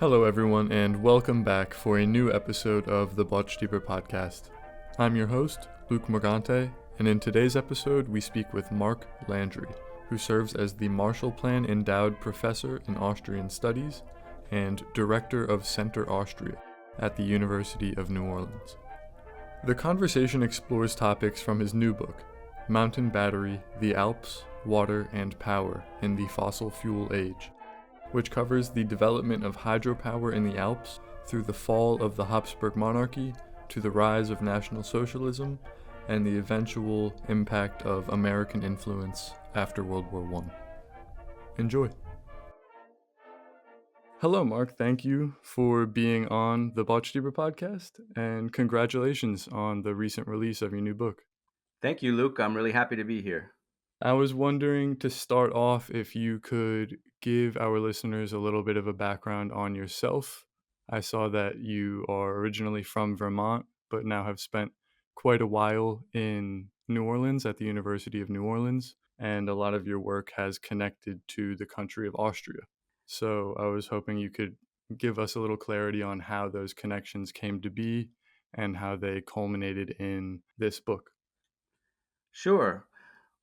Hello, everyone, and welcome back for a new episode of the Botstiber podcast. I'm your host, Luke Morgante, and in today's episode, we speak with Marc Landry, who serves as the Marshall Plan Endowed Professor in Austrian Studies and Director of Center Austria at the University of New Orleans. The conversation explores topics from his new book, Mountain Battery, the Alps, Water, and Power in the Fossil Fuel Age, which covers the development of hydropower in the Alps through the fall of the Habsburg Monarchy to the rise of National Socialism and the eventual impact of American influence after World War I. Enjoy. Hello, Marc. Thank you for being on the Botstiber podcast, and congratulations on the recent release of your new book. Thank you, Luke. I'm really happy to be here. I was wondering to start off if you could give our listeners a little bit of a background on yourself. I saw that you are originally from Vermont, but now have spent quite a while in New Orleans at the University of New Orleans, and a lot of your work has connected to the country of Austria. So I was hoping you could give us a little clarity on how those connections came to be and how they culminated in this book. Sure.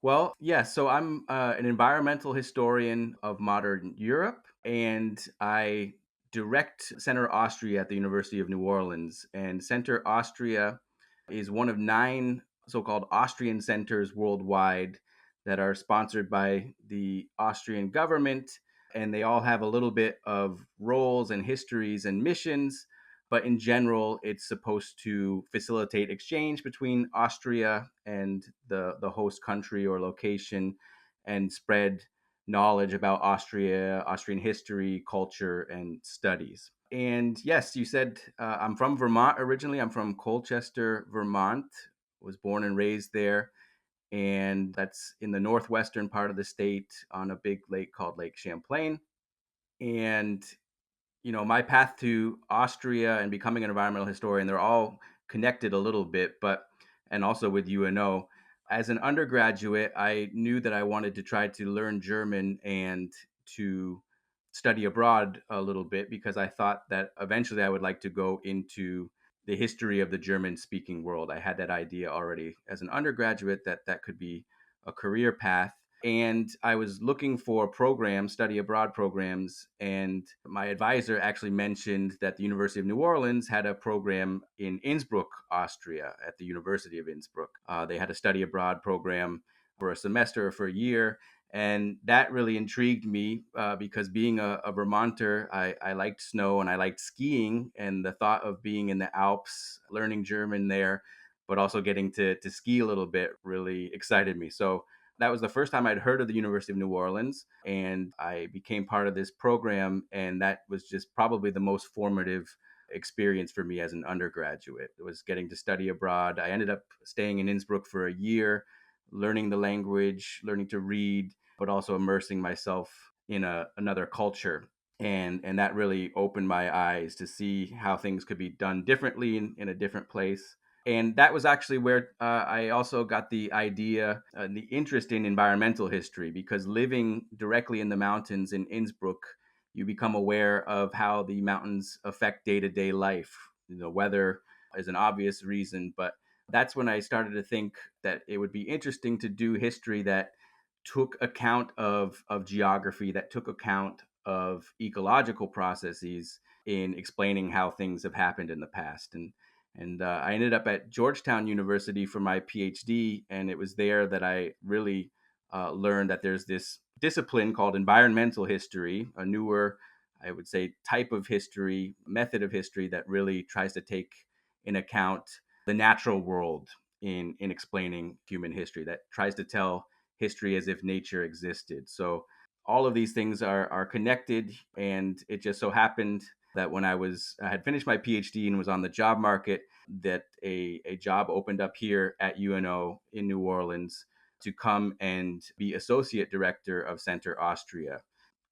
Well, yes, so I'm an environmental historian of modern Europe, and I direct Center Austria at the University of New Orleans. And Center Austria is one of 9 so called Austrian centers worldwide that are sponsored by the Austrian government. And they all have a little bit of roles and histories and missions. But in general, it's supposed to facilitate exchange between Austria and the host country or location and spread knowledge about Austria, Austrian history, culture, and studies. And yes, you said I'm from Vermont originally. I'm from Colchester, Vermont. Was born and raised there. And that's in the northwestern part of the state on a big lake called Lake Champlain. And my path to Austria and becoming an environmental historian, they're all connected a little bit, and also with UNO. As an undergraduate, I knew that I wanted to try to learn German and to study abroad a little bit because I thought that eventually I would like to go into the history of the German speaking world. I had that idea already as an undergraduate that could be a career path. And I was looking for programs, study abroad programs, and my advisor actually mentioned that the University of New Orleans had a program in Innsbruck, Austria, at the University of Innsbruck. They had a study abroad program for a semester or for a year, and that really intrigued me because being a Vermonter, I liked snow and I liked skiing, and the thought of being in the Alps, learning German there, but also getting to ski a little bit really excited me. So that was the first time I'd heard of the University of New Orleans, and I became part of this program, and that was just probably the most formative experience for me as an undergraduate. It was getting to study abroad. I ended up staying in Innsbruck for a year, learning the language, learning to read, but also immersing myself in another culture. And that really opened my eyes to see how things could be done differently in a different place. And that was actually where I also got the idea, the interest in environmental history, because living directly in the mountains in Innsbruck, you become aware of how the mountains affect day-to-day life. Weather is an obvious reason, but that's when I started to think that it would be interesting to do history that took account of geography, that took account of ecological processes in explaining how things have happened in the past. And I ended up at Georgetown University for my PhD, and it was there that I really learned that there's this discipline called environmental history, a newer, I would say, type of history, method of history that really tries to take in account the natural world in explaining human history, that tries to tell history as if nature existed. So all of these things are connected, and it just so happened that when I had finished my PhD and was on the job market, that a job opened up here at UNO in New Orleans to come and be associate director of Center Austria.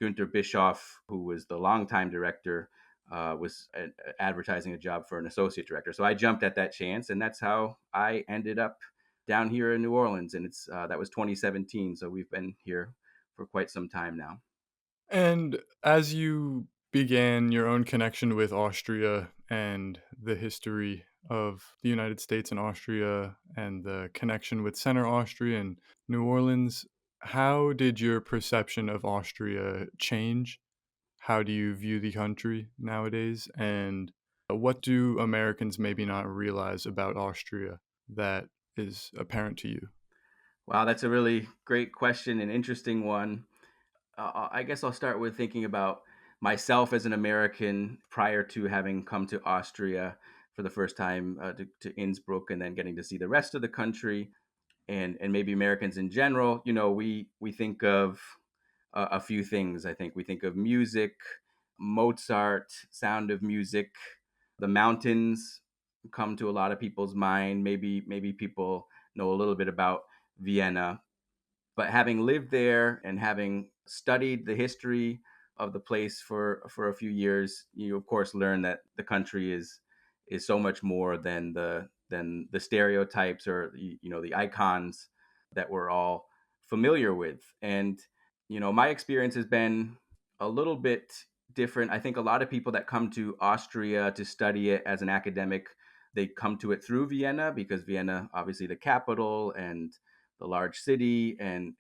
Günther Bischoff, who was the longtime director, was advertising a job for an associate director. So I jumped at that chance, and that's how I ended up down here in New Orleans. And that was 2017. So we've been here for quite some time now. And as you began your own connection with Austria and the history of the United States and Austria and the connection with Center Austria and New Orleans. How did your perception of Austria change? How do you view the country nowadays? And what do Americans maybe not realize about Austria that is apparent to you? Wow, that's a really great question and interesting one. I guess I'll start with thinking about myself as an American prior to having come to Austria for the first time to Innsbruck and then getting to see the rest of the country and maybe Americans in general. We think of a few things. I think we think of music, Mozart, Sound of Music, the mountains come to a lot of people's mind. Maybe people know a little bit about Vienna, but having lived there and having studied the history of the place for a few years, you of course learn that the country is so much more than the stereotypes or the icons that we're all familiar with. And my experience has been a little bit different. I think a lot of people that come to Austria to study it as an academic, they come to it through Vienna because Vienna, obviously the capital and the large city, and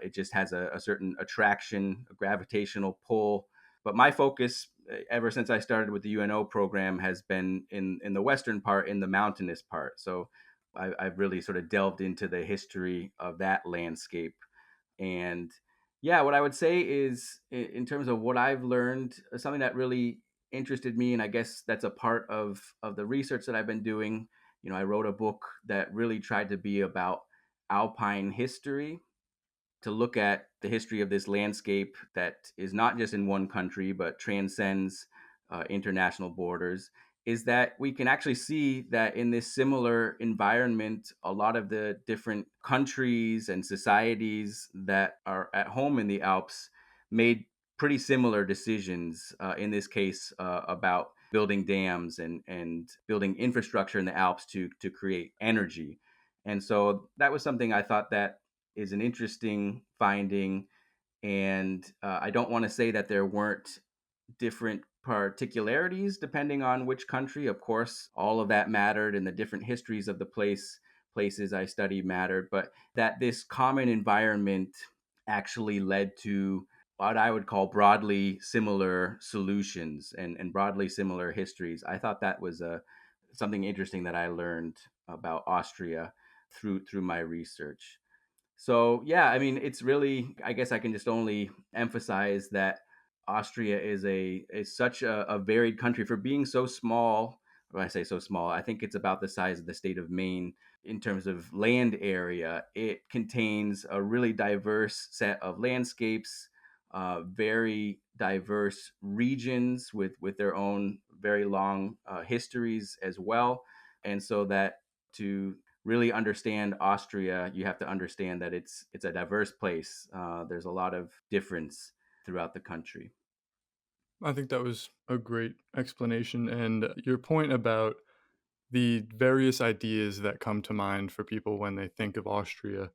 it just has a certain attraction, a gravitational pull. But my focus, ever since I started with the UNO program, has been in the western part, in the mountainous part. So I've really sort of delved into the history of that landscape. And yeah, what I would say is, in terms of what I've learned, something that really interested me, and I guess that's a part of the research that I've been doing. I wrote a book that really tried to be about alpine history, to look at the history of this landscape that is not just in one country but transcends international borders, is that we can actually see that in this similar environment, a lot of the different countries and societies that are at home in the Alps made pretty similar decisions, in this case, about building dams and building infrastructure in the Alps to create energy. And so that was something I thought that is an interesting finding. And I don't want to say that there weren't different particularities depending on which country. Of course, all of that mattered, and the different histories of the places I studied mattered. But that this common environment actually led to what I would call broadly similar solutions and broadly similar histories. I thought that was something interesting that I learned about Austria through my research. So yeah, I mean, it's really, I guess I can just only emphasize that Austria is such a varied country for being so small. When I say so small, I think it's about the size of the state of Maine in terms of land area. It contains a really diverse set of landscapes, very diverse regions with their own very long histories as well. And so that to really understand Austria, you have to understand that it's a diverse place. There's a lot of difference throughout the country. I think that was a great explanation. And your point about the various ideas that come to mind for people when they think of Austria,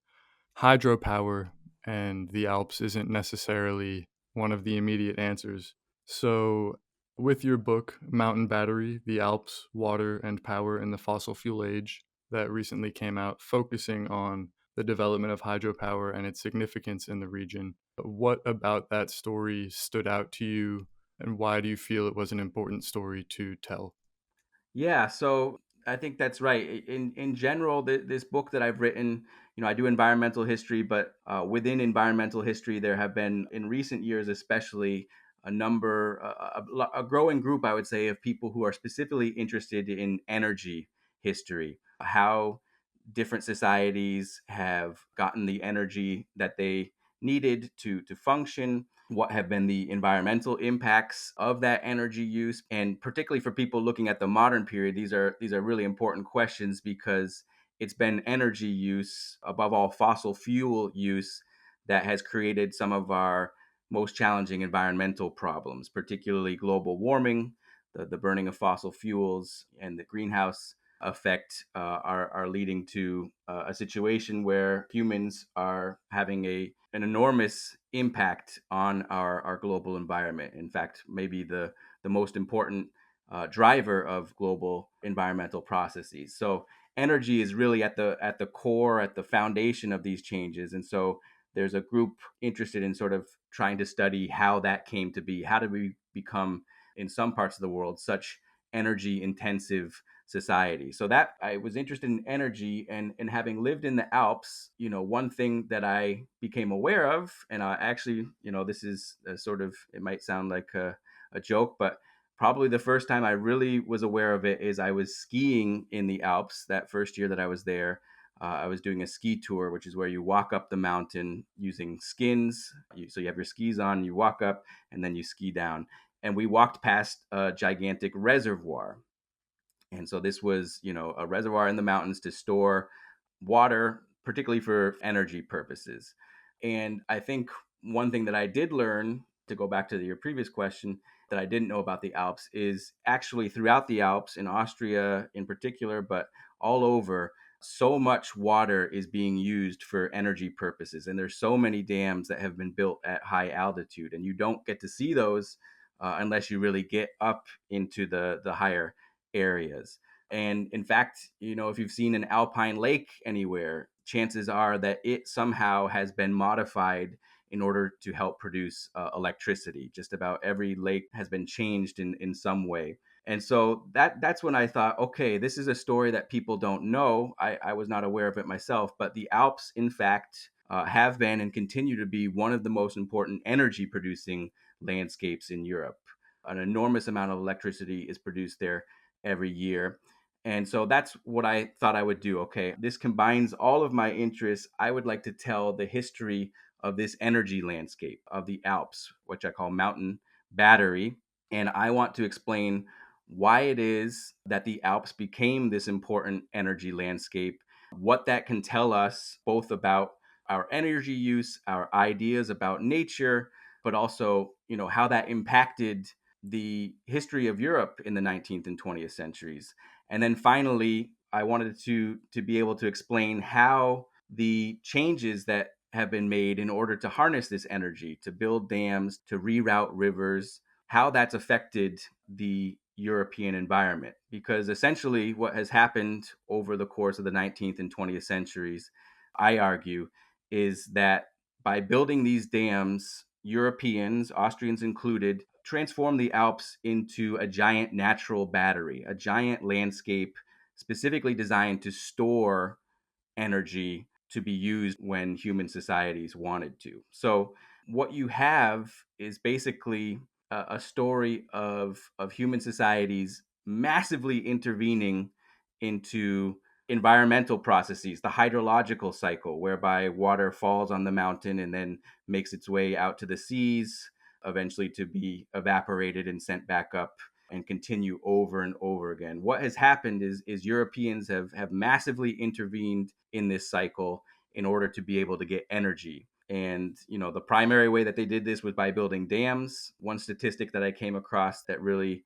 hydropower and the Alps isn't necessarily one of the immediate answers. So, with your book, Mountain Battery: The Alps, Water, and Power in the Fossil Fuel Age, that recently came out, focusing on the development of hydropower and its significance in the region, what about that story stood out to you, and why do you feel it was an important story to tell? Yeah, so I think that's right. In general, this book that I've written, I do environmental history, but within environmental history, there have been in recent years, especially a number, a growing group, I would say, of people who are specifically interested in energy history, how different societies have gotten the energy that they needed to function, what have been the environmental impacts of that energy use. And particularly for people looking at the modern period, these are really important questions, because it's been energy use, above all fossil fuel use, that has created some of our most challenging environmental problems, particularly global warming, the burning of fossil fuels and the greenhouse effect, are leading to a situation where humans are having an enormous impact on our global environment. In fact, maybe the most important driver of global environmental processes. So energy is really at the core, at the foundation of these changes. And so there's a group interested in sort of trying to study how that came to be. How did we become, in some parts of the world, such energy intensive society? So that I was interested in energy, and having lived in the Alps, one thing that I became aware of, and I actually, this is a sort of, it might sound like a joke, but probably the first time I really was aware of it is I was skiing in the Alps that first year that I was there. I was doing a ski tour, which is where you walk up the mountain using skins. So you have your skis on, you walk up, and then you ski down. And we walked past a gigantic reservoir. And so this was, a reservoir in the mountains to store water, particularly for energy purposes. And I think one thing that I did learn, to go back to your previous question, that I didn't know about the Alps is actually throughout the Alps, in Austria in particular, but all over, so much water is being used for energy purposes. And there's so many dams that have been built at high altitude, and you don't get to see those unless you really get up into the higher areas. And in fact, if you've seen an alpine lake anywhere, chances are that it somehow has been modified in order to help produce electricity. Just about every lake has been changed in some way. And so that's when I thought, okay, this is a story that people don't know. I was not aware of it myself, but the Alps, in fact, have been and continue to be one of the most important energy producing landscapes in Europe. An enormous amount of electricity is produced there every year. And so that's what I thought I would do. Okay, this combines all of my interests. I would like to tell the history of this energy landscape of the Alps, which I call mountain battery. And I want to explain why it is that the Alps became this important energy landscape, what that can tell us both about our energy use, our ideas about nature, but also, how that impacted the history of Europe in the 19th and 20th centuries. And then finally, I wanted to be able to explain how the changes that have been made in order to harness this energy, to build dams, to reroute rivers, how that's affected the European environment. Because essentially, what has happened over the course of the 19th and 20th centuries, I argue, is that by building these dams, Europeans, Austrians included, transformed the Alps into a giant natural battery, a giant landscape specifically designed to store energy to be used when human societies wanted to. So what you have is basically a story of human societies massively intervening into environmental processes, the hydrological cycle, whereby water falls on the mountain and then makes its way out to the seas, eventually to be evaporated and sent back up and continue over and over again. What has happened is Europeans have massively intervened in this cycle in order to be able to get energy. And, the primary way that they did this was by building dams. One statistic that I came across that really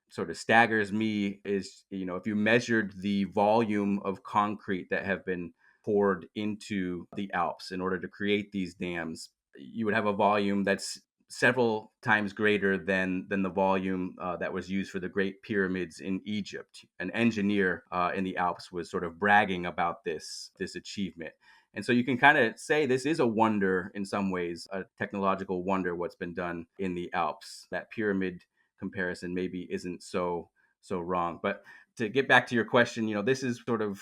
sort of staggers me is, if you measured the volume of concrete that have been poured into the Alps in order to create these dams, you would have a volume that's several times greater than the volume that was used for the Great Pyramids in Egypt. An engineer in the Alps was sort of bragging about this achievement. And so you can kind of say this is a wonder in some ways, a technological wonder, what's been done in the Alps. That pyramid comparison maybe isn't so wrong. But to get back to your question, this is sort of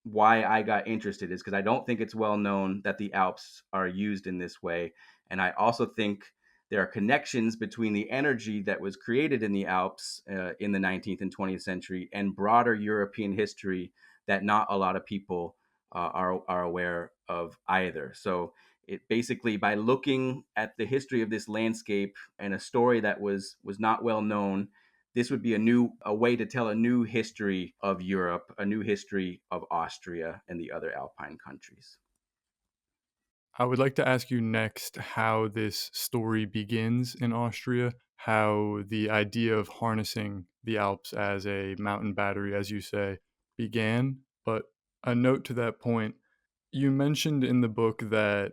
why I got interested, is because I don't think it's well known that the Alps are used in this way. And I also think there are connections between the energy that was created in the Alps in the 19th and 20th century and broader European history that not a lot of people are aware of either. So it basically, by looking at the history of this landscape and a story that was not well known, this would be a way to tell a new history of Europe, a new history of Austria and the other Alpine countries. I would like to ask you next how this story begins in Austria, how the idea of harnessing the Alps as a mountain battery, as you say, began. But a note to that point, you mentioned in the book that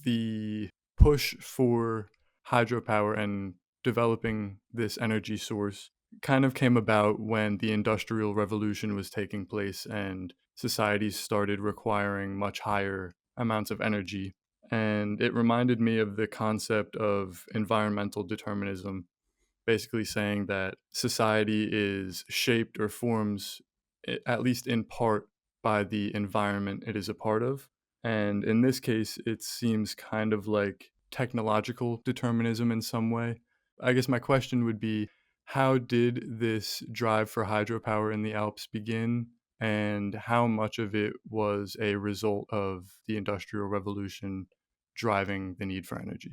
the push for hydropower and developing this energy source kind of came about when the Industrial Revolution was taking place and societies started requiring much higher amounts of energy. And it reminded me of the concept of environmental determinism, basically saying that society is shaped or forms, at least in part, by the environment it is a part of. And in this case, it seems kind of like technological determinism in some way. I guess my question would be, how did this drive for hydropower in the Alps begin? And how much of it was a result of the Industrial Revolution driving the need for energy?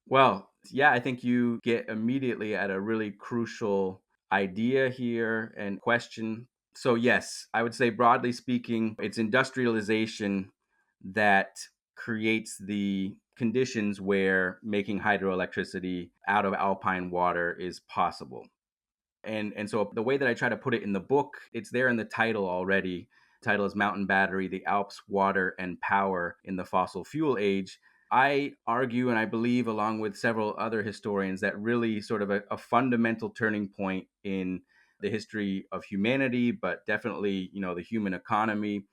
Well, yeah, I think you get immediately at a really crucial idea here and question. So, yes, I would say broadly speaking, it's industrialization that creates the conditions where making hydroelectricity out of alpine water is possible. And so the way that I try to put it in the book, it's there in the title already. The title is Mountain Battery: The Alps, Water, and Power in the Fossil Fuel Age. I argue, and I believe, along with several other historians, that really sort of a fundamental turning point in the history of humanity, but definitely, the human economy,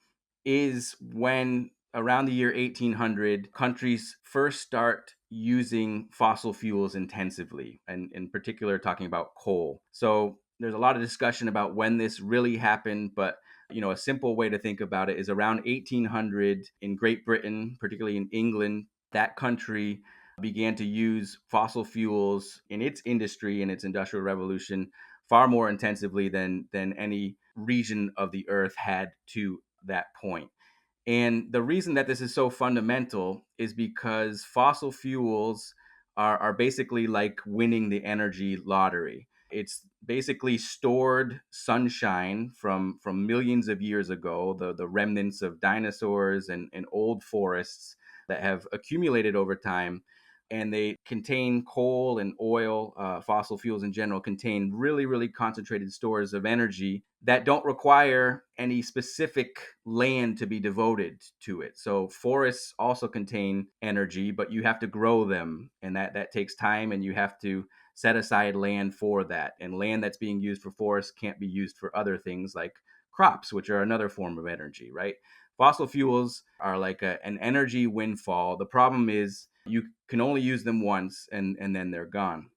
is when around the year 1800, countries first start using fossil fuels intensively, and in particular, talking about coal. So there's a lot of discussion about when this really happened, but a simple way to think about it is around 1800 in Great Britain, particularly in England, that country began to use fossil fuels in its industry and its industrial revolution far more intensively than any region of the earth had to that point. And the reason that this is so fundamental is because fossil fuels are basically like winning the energy lottery. It's basically stored sunshine from millions of years ago, the remnants of dinosaurs and old forests that have accumulated over time. And they contain coal and oil, fossil fuels in general, contain really, really concentrated stores of energy that don't require any specific land to be devoted to it. So forests also contain energy, but you have to grow them, and that takes time, and you have to set aside land for that. And land that's being used for forests can't be used for other things like crops, which are another form of energy, right? Fossil fuels are like an energy windfall. The problem is you can only use them once, and then they're gone.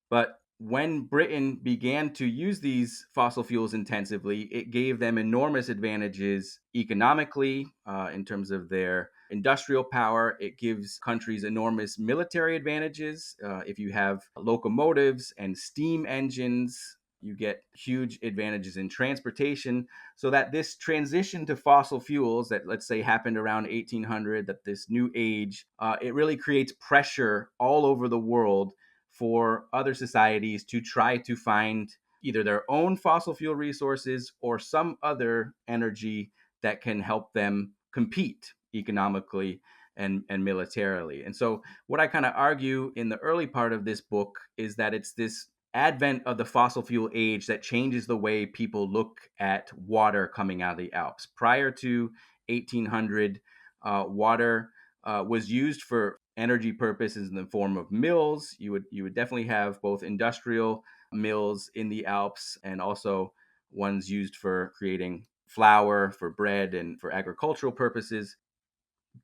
But when Britain began to use these fossil fuels intensively, it gave them enormous advantages economically, in terms of their industrial power. It gives countries enormous military advantages. If you have locomotives and steam engines, you get huge advantages in transportation. So that this transition to fossil fuels that, let's say, happened around 1800, that this new age, it really creates pressure all over the world for other societies to try to find either their own fossil fuel resources or some other energy that can help them compete economically and militarily. And so, what I kind of argue in the early part of this book is that it's this advent of the fossil fuel age that changes the way people look at water coming out of the Alps. Prior to 1800, water was used for energy purposes in the form of mills. You would definitely have both industrial mills in the Alps and also ones used for creating flour for bread and for agricultural purposes.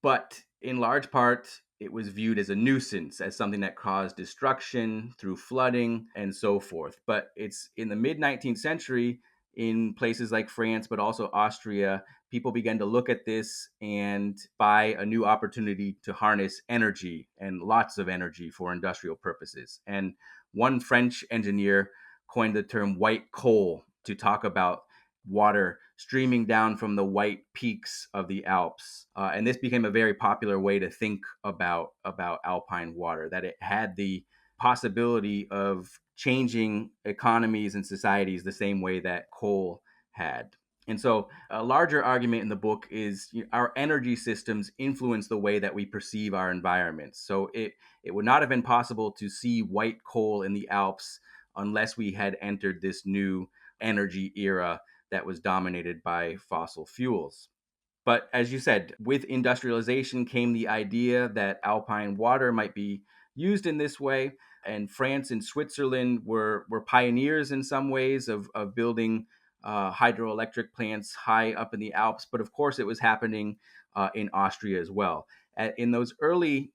But in large part, it was viewed as a nuisance, as something that caused destruction through flooding and so forth. But it's in the mid 19th century, in places like France, but also Austria, people began to look at this and buy a new opportunity to harness energy, and lots of energy, for industrial purposes. And one French engineer coined the term white coal to talk about water streaming down from the white peaks of the Alps. And this became a very popular way to think about alpine water, that it had the possibility of changing economies and societies the same way that coal had. And so, a larger argument in the book is, our energy systems influence the way that we perceive our environments. So, it would not have been possible to see white coal in the Alps unless we had entered this new energy era that was dominated by fossil fuels. But as you said, with industrialization came the idea that alpine water might be used in this way. And France and Switzerland were pioneers in some ways of building hydroelectric plants high up in the Alps. But of course, it was happening in Austria as well. In those early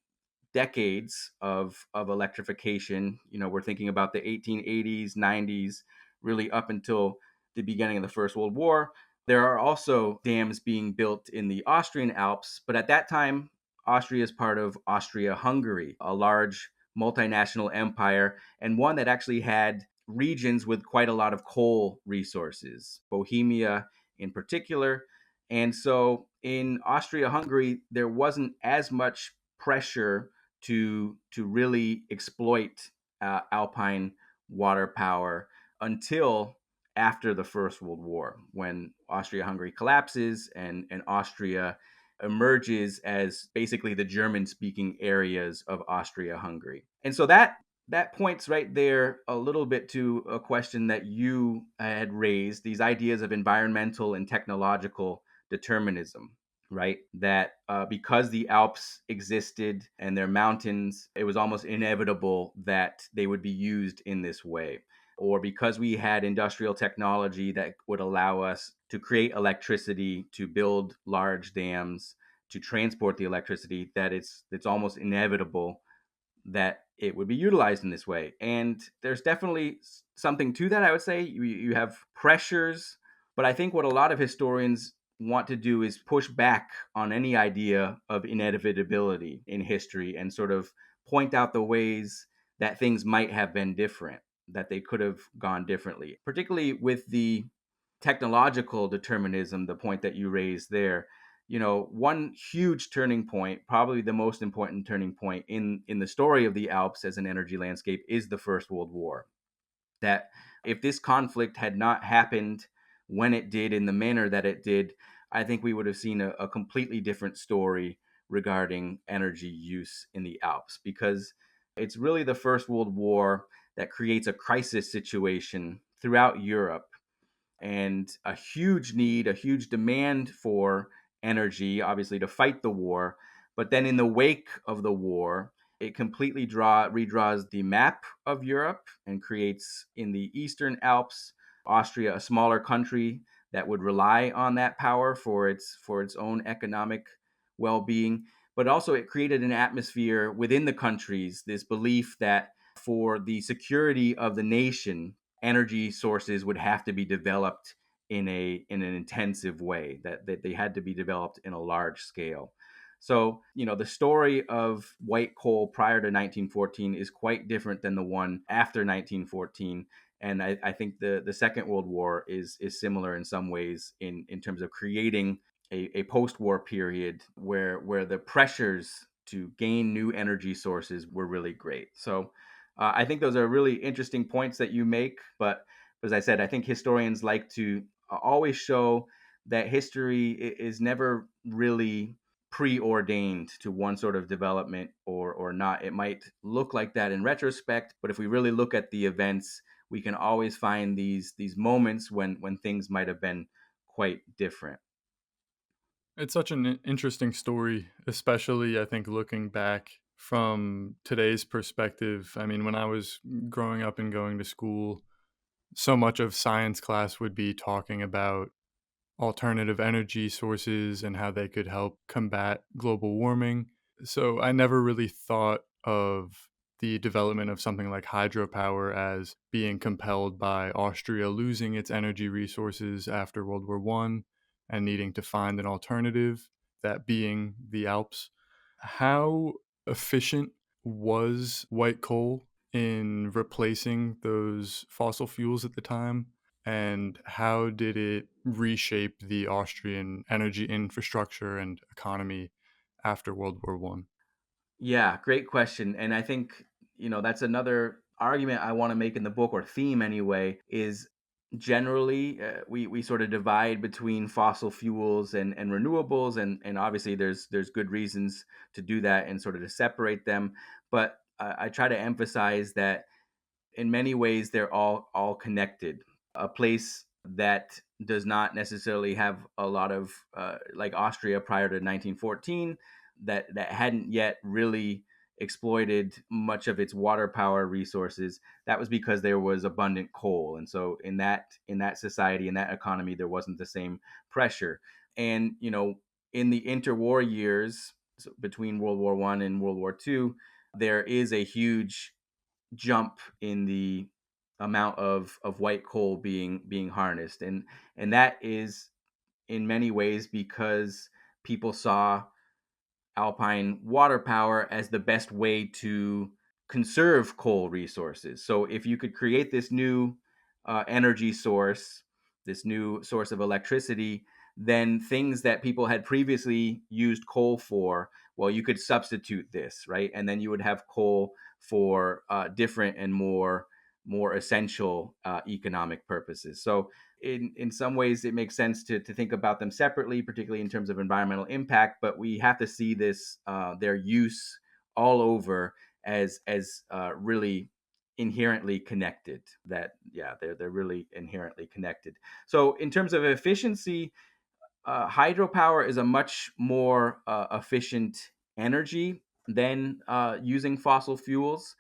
decades of electrification, we're thinking about the 1880s, 90s, really up until the beginning of the First World War. There are also dams being built in the Austrian Alps, but at that time, Austria is part of Austria-Hungary, a large multinational empire, and one that actually had regions with quite a lot of coal resources, Bohemia in particular. And so in Austria-Hungary, there wasn't as much pressure to really exploit alpine water power until after the First World War, when Austria-Hungary collapses and Austria emerges as basically the German-speaking areas of Austria-Hungary. And so that points right there a little bit to a question that you had raised, these ideas of environmental and technological determinism, right? That because the Alps existed and their mountains, it was almost inevitable that they would be used in this way. Or because we had industrial technology that would allow us to create electricity, to build large dams, to transport the electricity, that it's almost inevitable that it would be utilized in this way. And there's definitely something to that, I would say. You have pressures, but I think what a lot of historians want to do is push back on any idea of inevitability in history and sort of point out the ways that things might have been different, that they could have gone differently, particularly with the technological determinism, the point that you raised there. One huge turning point, probably the most important turning point in the story of the Alps as an energy landscape, is the First World War. That if this conflict had not happened when it did, in the manner that it did, I think we would have seen a completely different story regarding energy use in the Alps, because it's really the First World War that creates a crisis situation throughout Europe and a huge need, a huge demand for energy, obviously, to fight the war. But then in the wake of the war, it completely redraws the map of Europe and creates in the Eastern Alps, Austria, a smaller country that would rely on that power for its own economic well-being. But also it created an atmosphere within the countries, this belief that for the security of the nation, energy sources would have to be developed in an intensive way, that they had to be developed in a large scale. So, the story of white coal prior to 1914 is quite different than the one after 1914. And I think the Second World War is similar in some ways in terms of creating a post-war period where the pressures to gain new energy sources were really great. So I think those are really interesting points that you make. But as I said, I think historians like to always show that history is never really preordained to one sort of development or not. It might look like that in retrospect, but if we really look at the events, we can always find these moments when things might have been quite different. It's such an interesting story, especially I think looking back from today's perspective. I mean, when I was growing up and going to school, so much of science class would be talking about alternative energy sources and how they could help combat global warming. So I never really thought of the development of something like hydropower as being compelled by Austria losing its energy resources after World War One and needing to find an alternative, that being the Alps. How efficient was white coal in replacing those fossil fuels at the time? And how did it reshape the Austrian energy infrastructure and economy after World War One? Yeah, great question. And I think, that's another argument I want to make in the book, or theme anyway, is generally we sort of divide between fossil fuels and renewables. And obviously there's good reasons to do that and sort of to separate them. But I try to emphasize that in many ways they're all connected. A place that does not necessarily have a lot of like Austria prior to 1914 that hadn't yet really exploited much of its water power resources. That was because there was abundant coal, and so in that society, in that economy, there wasn't the same pressure. And in the interwar years, so between World War I and World War II, there is a huge jump in the amount of white coal being harnessed, and that is in many ways because people saw alpine water power as the best way to conserve coal resources. So if you could create this new energy source, this new source of electricity, then things that people had previously used coal for, well, you could substitute this, right? And then you would have coal for different and more essential economic purposes. So in some ways it makes sense to think about them separately, particularly in terms of environmental impact, but we have to see this their use all over as really inherently connected. That yeah, they're really inherently connected. So in terms of efficiency, hydropower is a much more efficient energy than using fossil fuels.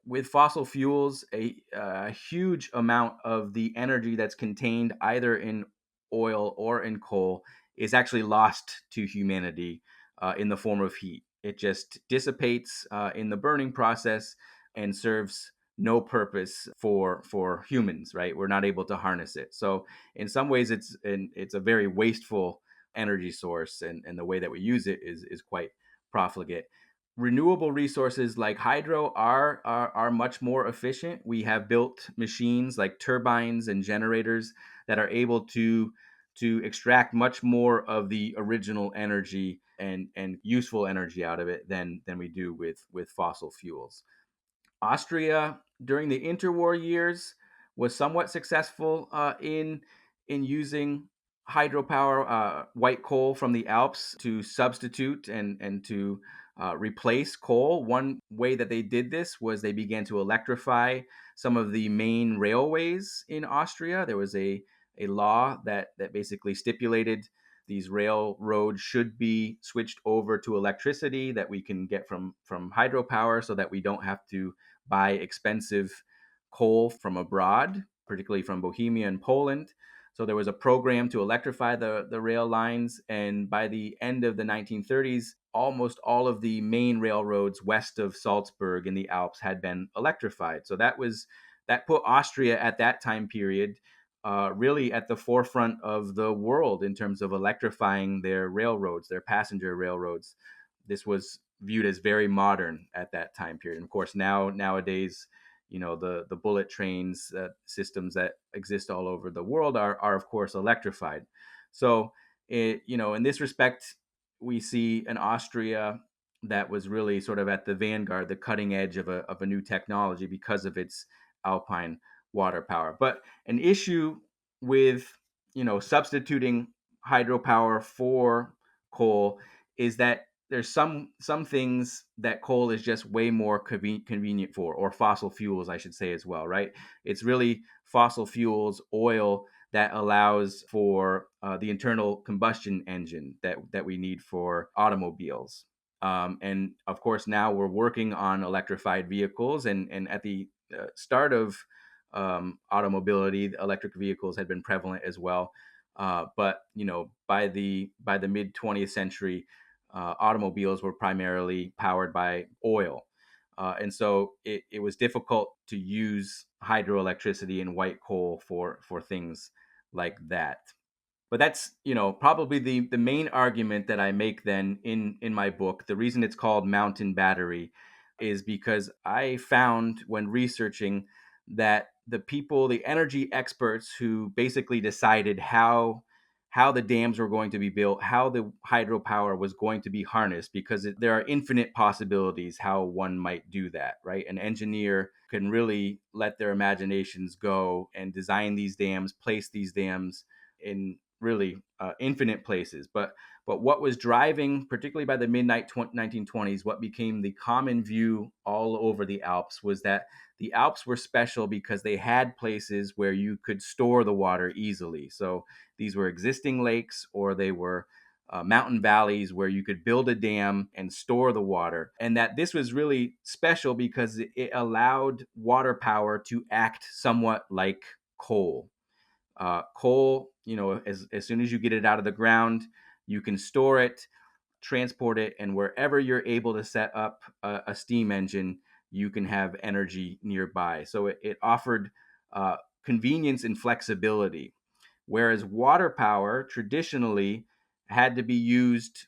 With fossil fuels, a huge amount of the energy that's contained either in oil or in coal is actually lost to humanity in the form of heat. It just dissipates in the burning process and serves no purpose for humans. Right? We're not able to harness it. So in some ways, it's a very wasteful energy source, and the way that we use it is quite profligate. Renewable resources like hydro are much more efficient. We have built machines like turbines and generators that are able to extract much more of the original energy and useful energy out of it than we do with fossil fuels. Austria during the interwar years was somewhat successful in using hydropower, white coal from the Alps to substitute and to replace coal. One way that they did this was they began to electrify some of the main railways in Austria. There was a law that basically stipulated these railroads should be switched over to electricity that we can get from hydropower, so that we don't have to buy expensive coal from abroad, particularly from Bohemia and Poland. So there was a program to electrify the rail lines. And by the end of the 1930s, almost all of the main railroads west of Salzburg in the Alps had been electrified. So that put Austria at that time period really at the forefront of the world in terms of electrifying their railroads, their passenger railroads. This was viewed as very modern at that time period. And of course, nowadays, the bullet trains systems that exist all over the world are of course electrified. So in this respect, we see an Austria that was really sort of at the vanguard, the cutting edge of a new technology because of its alpine water power. But an issue with substituting hydropower for coal is that there's some things that coal is just way more convenient for, or fossil fuels, I should say, as well, right? It's really fossil fuels, oil, that allows for the internal combustion engine that we need for automobiles. And of course, now we're working on electrified vehicles, and at the start of automobility, electric vehicles had been prevalent as well. But by the mid 20th century, automobiles were primarily powered by oil. And so it was difficult to use hydroelectricity and white coal for things like that. But that's probably the main argument that I make then in my book. The reason it's called Mountain Battery is because I found when researching that the energy experts who basically decided how the dams were going to be built, how the hydropower was going to be harnessed, because there are infinite possibilities how one might do that, right? An engineer can really let their imaginations go and design these dams, place these dams in really infinite places. But what was driving, particularly by the mid 1920s, what became the common view all over the Alps was that the Alps were special because they had places where you could store the water easily. So these were existing lakes, or they were mountain valleys where you could build a dam and store the water. And that this was really special because it allowed water power to act somewhat like coal. Coal, as soon as you get it out of the ground, you can store it, transport it, and wherever you're able to set up a steam engine, you can have energy nearby. So it offered convenience and flexibility. Whereas water power traditionally had to be used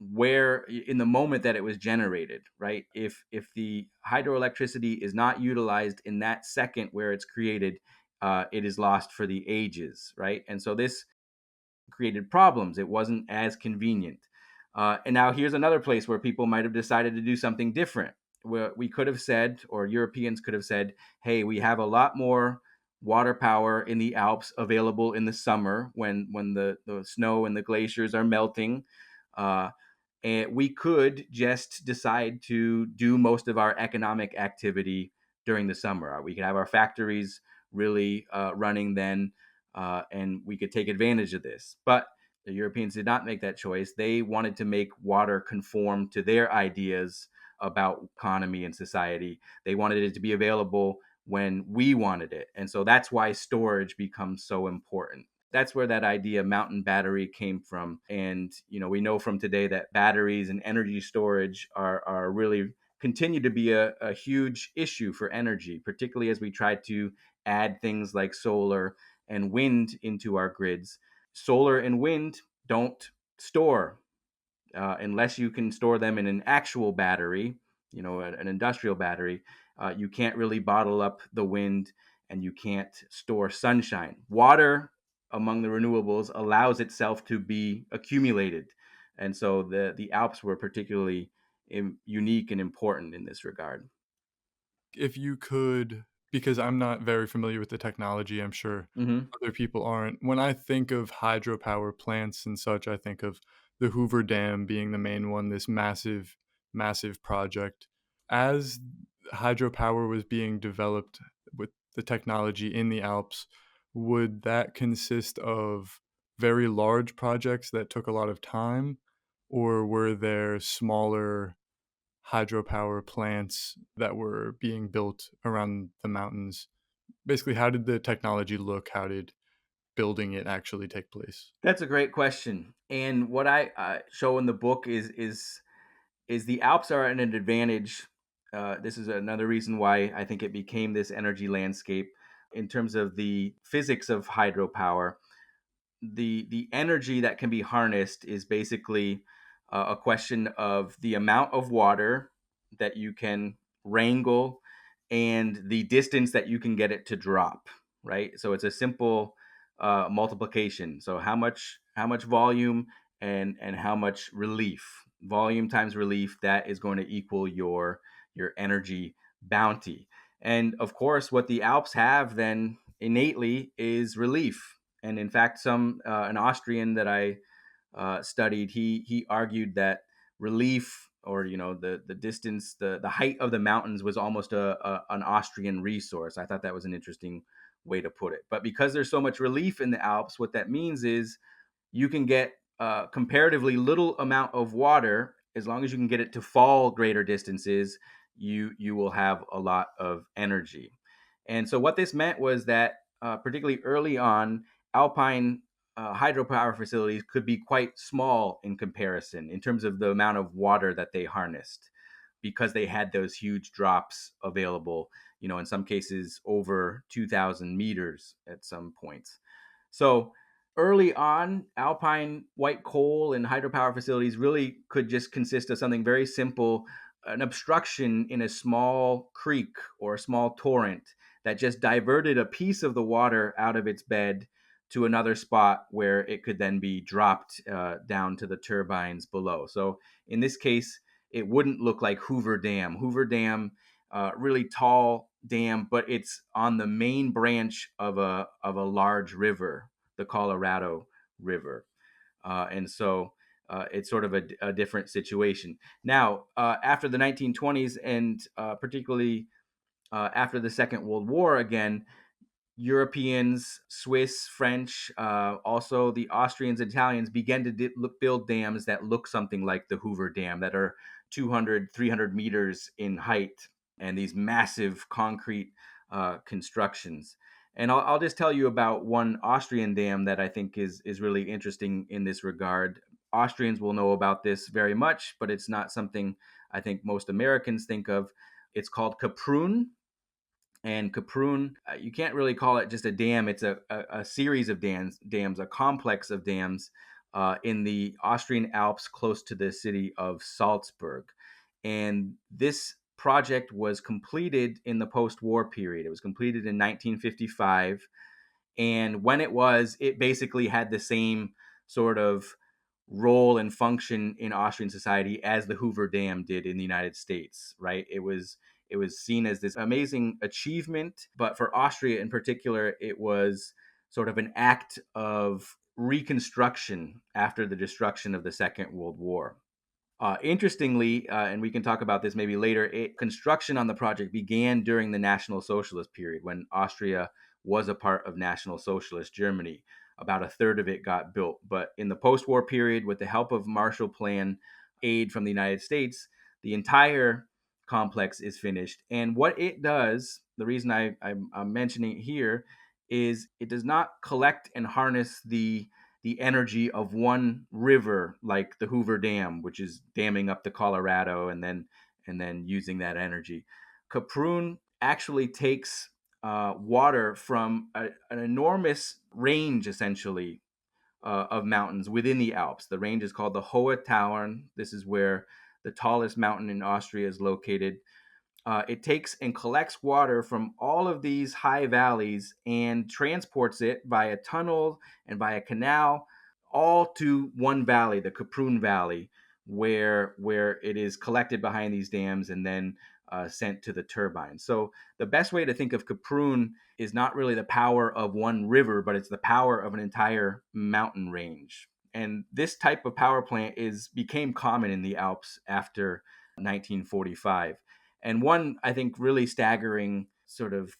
where in the moment that it was generated, right? If the hydroelectricity is not utilized in that second where it's created, it is lost for the ages, right? And so this created problems. It wasn't as convenient. And now here's another place where people might have decided to do something different. Where we could have said, or Europeans could have said, hey, we have a lot more water power in the Alps available in the summer when the snow and the glaciers are melting. And we could just decide to do most of our economic activity during the summer. We could have our factories really running then, and we could take advantage of this. But the Europeans did not make that choice. They wanted to make water conform to their ideas about economy and society. They wanted it to be available when we wanted it. And so that's why storage becomes so important. That's where that idea mountain battery came from. And, we know from today that batteries and energy storage are really continue to be a huge issue for energy, particularly as we try to add things like solar and wind into our grids. Solar and wind don't store unless you can store them in an actual battery, an industrial battery. You can't really bottle up the wind, and you can't store sunshine. Water among the renewables allows itself to be accumulated. And so the Alps were particularly unique and important in this regard. If you could, because I'm not very familiar with the technology, I'm sure Mm-hmm. other people aren't. When I think of hydropower plants and such, I think of the Hoover Dam being the main one, this massive, massive project. As hydropower was being developed with the technology in the Alps, would that consist of very large projects that took a lot of time, or were there smaller hydropower plants that were being built around the mountains? Basically, how did the technology look? How did building it actually take place? That's a great question. And what I show in the book is the Alps are at an advantage. This is another reason why I think it became this energy landscape in terms of the physics of hydropower. The energy that can be harnessed is basically a question of the amount of water that you can wrangle and the distance that you can get it to drop, right? So it's a simple multiplication. So how much volume and how much relief. Volume times relief, that is going to equal your energy bounty. And of course, what the Alps have then innately is relief. And in fact, an Austrian that I studied, he argued that relief, or the distance, the height of the mountains was almost an Austrian resource. I thought that was an interesting way to put it. But because there's so much relief in the Alps, what that means is you can get comparatively little amount of water. As long as you can get it to fall greater distances, you will have a lot of energy. And so what this meant was that particularly early on, alpine hydropower facilities could be quite small in comparison in terms of the amount of water that they harnessed, because they had those huge drops available, in some cases over 2,000 meters at some points. So early on, alpine white coal and hydropower facilities really could just consist of something very simple, an obstruction in a small creek or a small torrent that just diverted a piece of the water out of its bed to another spot where it could then be dropped down to the turbines below. So in this case, it wouldn't look like Hoover Dam. Hoover Dam, really tall dam, but it's on the main branch of a large river, the Colorado river. And so it's sort of a different situation. Now, after the 1920s, and particularly after the Second World War, again, Europeans, Swiss, French, also the Austrians, Italians began to build dams that look something like the Hoover Dam, that are 200, 300 meters in height, and these massive concrete constructions. And I'll just tell you about one Austrian dam that I think is really interesting in this regard. Austrians will know about this very much, but it's not something I think most Americans think of. It's called Kaprun, and Kaprun, you can't really call it just a dam. It's a series of dams, a complex of dams in the Austrian Alps close to the city of Salzburg. And this project was completed in the post-war period. It was completed in 1955. And when it basically had the same sort of role and function in Austrian society as the Hoover Dam did in the United States, right? It was seen as this amazing achievement, but for Austria in particular, it was sort of an act of reconstruction after the destruction of the Second World War. Interestingly, and we can talk about this maybe later, construction on the project began during the National Socialist period when Austria was a part of National Socialist Germany. About a third of it got built. But in the post war period, with the help of Marshall Plan aid from the United States, the entire complex is finished. And what it does, the reason I'm mentioning it here, is it does not collect and harness the energy of one river like the Hoover Dam, which is damming up the Colorado and then using that energy. Kaprun actually takes water from an enormous range, essentially, of mountains within the Alps. The range is called the Hohe Tauern. This is where the tallest mountain in Austria is located. It takes and collects water from all of these high valleys and transports it via tunnel and via canal, all to one valley, the Kaprun Valley, where it is collected behind these dams and then sent to the turbines. So the best way to think of Kaprun is not really the power of one river, but it's the power of an entire mountain range. And this type of power plant became common in the Alps after 1945. And one, I think, really staggering sort of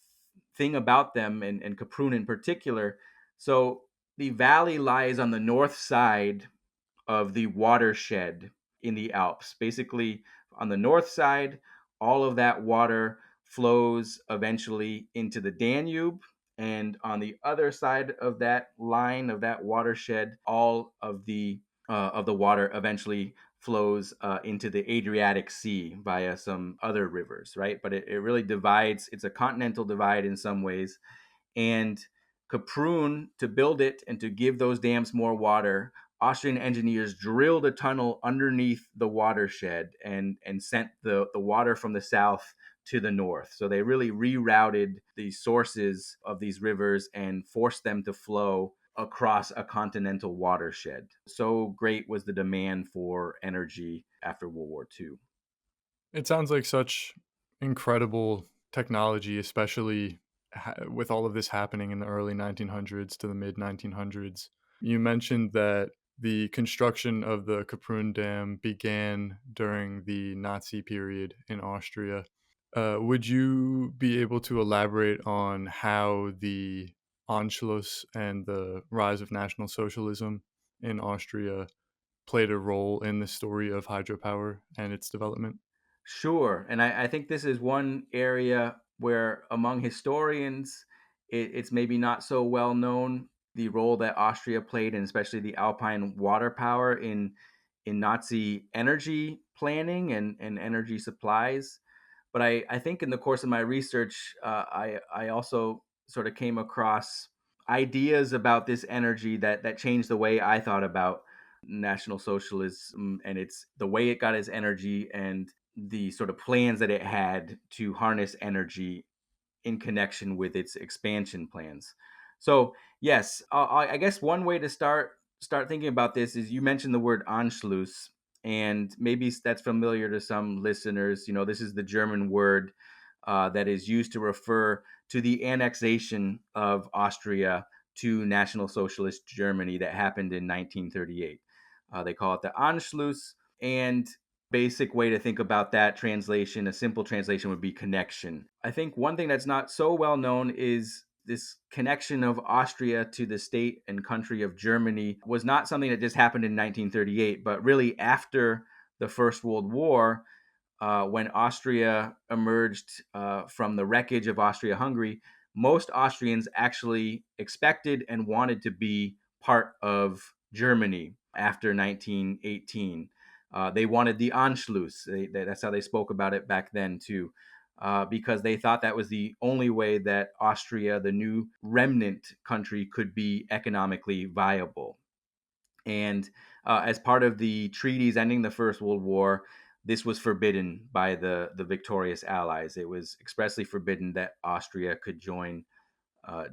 thing about them, and Kaprun in particular. So the valley lies on the north side of the watershed in the Alps. Basically, on the north side, all of that water flows eventually into the Danube. And on the other side of that line, of that watershed, all of the water eventually flows into the Adriatic Sea via some other rivers, right? But it really divides. It's a continental divide in some ways. And Kaprun, to build it and to give those dams more water, Austrian engineers drilled a tunnel underneath the watershed and sent the water from the south to the north. So they really rerouted the sources of these rivers and forced them to flow across a continental watershed. So great was the demand for energy after World War II. It sounds like such incredible technology, especially with all of this happening in the early 1900s to the mid 1900s. You mentioned that the construction of the Kaprun Dam began during the Nazi period in Austria. Would you be able to elaborate on how the Anschluss and the rise of National Socialism in Austria played a role in the story of hydropower and its development? Sure. And I think this is one area where, among historians, it's maybe not so well known, the role that Austria played, and especially the Alpine water power in Nazi energy planning and energy supplies. But I think in the course of my research, I also sort of came across ideas about this energy that changed the way I thought about National Socialism, and it's the way it got its energy and the sort of plans that it had to harness energy in connection with its expansion plans. So yes, I guess one way to start thinking about this is, you mentioned the word Anschluss, and maybe that's familiar to some listeners. You know, this is the German word that is used to refer to the annexation of Austria to National Socialist Germany that happened in 1938. They call it the Anschluss, and basic way to think about that translation, a simple translation would be connection. I think one thing that's not so well known is this connection of Austria to the state and country of Germany was not something that just happened in 1938, but really after the First World War, when Austria emerged from the wreckage of Austria-Hungary, most Austrians actually expected and wanted to be part of Germany after 1918. They wanted the Anschluss. That's how they spoke about it back then, too, because they thought that was the only way that Austria, the new remnant country, could be economically viable. And as part of the treaties ending the First World War, this was forbidden by the victorious Allies. It was expressly forbidden that Austria could join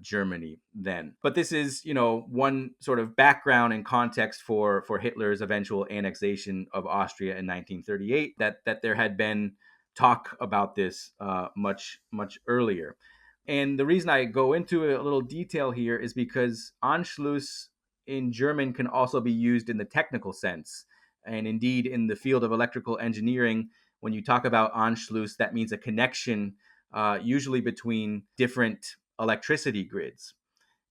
Germany then. But this is, one sort of background and context for Hitler's eventual annexation of Austria in 1938. That there had been talk about this much earlier. And the reason I go into a little detail here is because Anschluss in German can also be used in the technical sense. And indeed, in the field of electrical engineering, when you talk about Anschluss, that means a connection, usually between different electricity grids.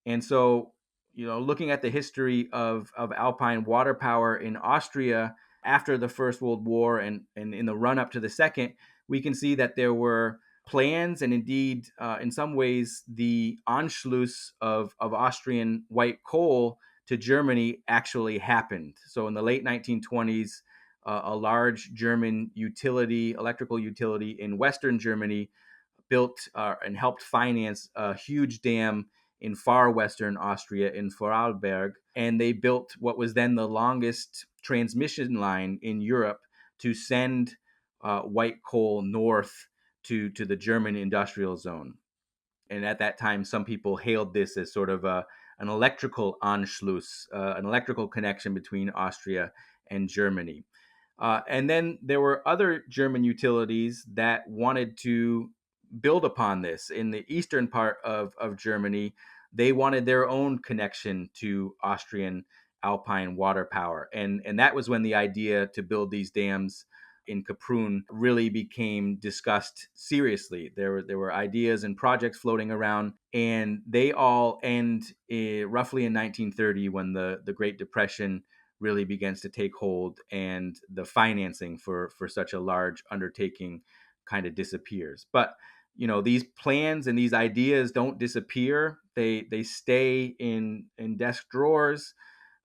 And so, looking at the history of alpine water power in Austria after the First World War and in the run up to the Second, we can see that there were plans and indeed, in some ways, the Anschluss of Austrian white coal to Germany actually happened. So in the late 1920s, a large German electrical utility in Western Germany, built and helped finance a huge dam in far western Austria in Vorarlberg. And they built what was then the longest transmission line in Europe to send white coal north to the German industrial zone. And at that time, some people hailed this as sort of an electrical Anschluss, an electrical connection between Austria and Germany. And then there were other German utilities that wanted to build upon this. In the eastern part of Germany, they wanted their own connection to Austrian alpine water power. And that was when the idea to build these dams in Kaprun really became discussed seriously. There were ideas and projects floating around, and they all end roughly in 1930 when the Great Depression really begins to take hold and the financing for such a large undertaking kind of disappears. But these plans and these ideas don't disappear. They stay in desk drawers.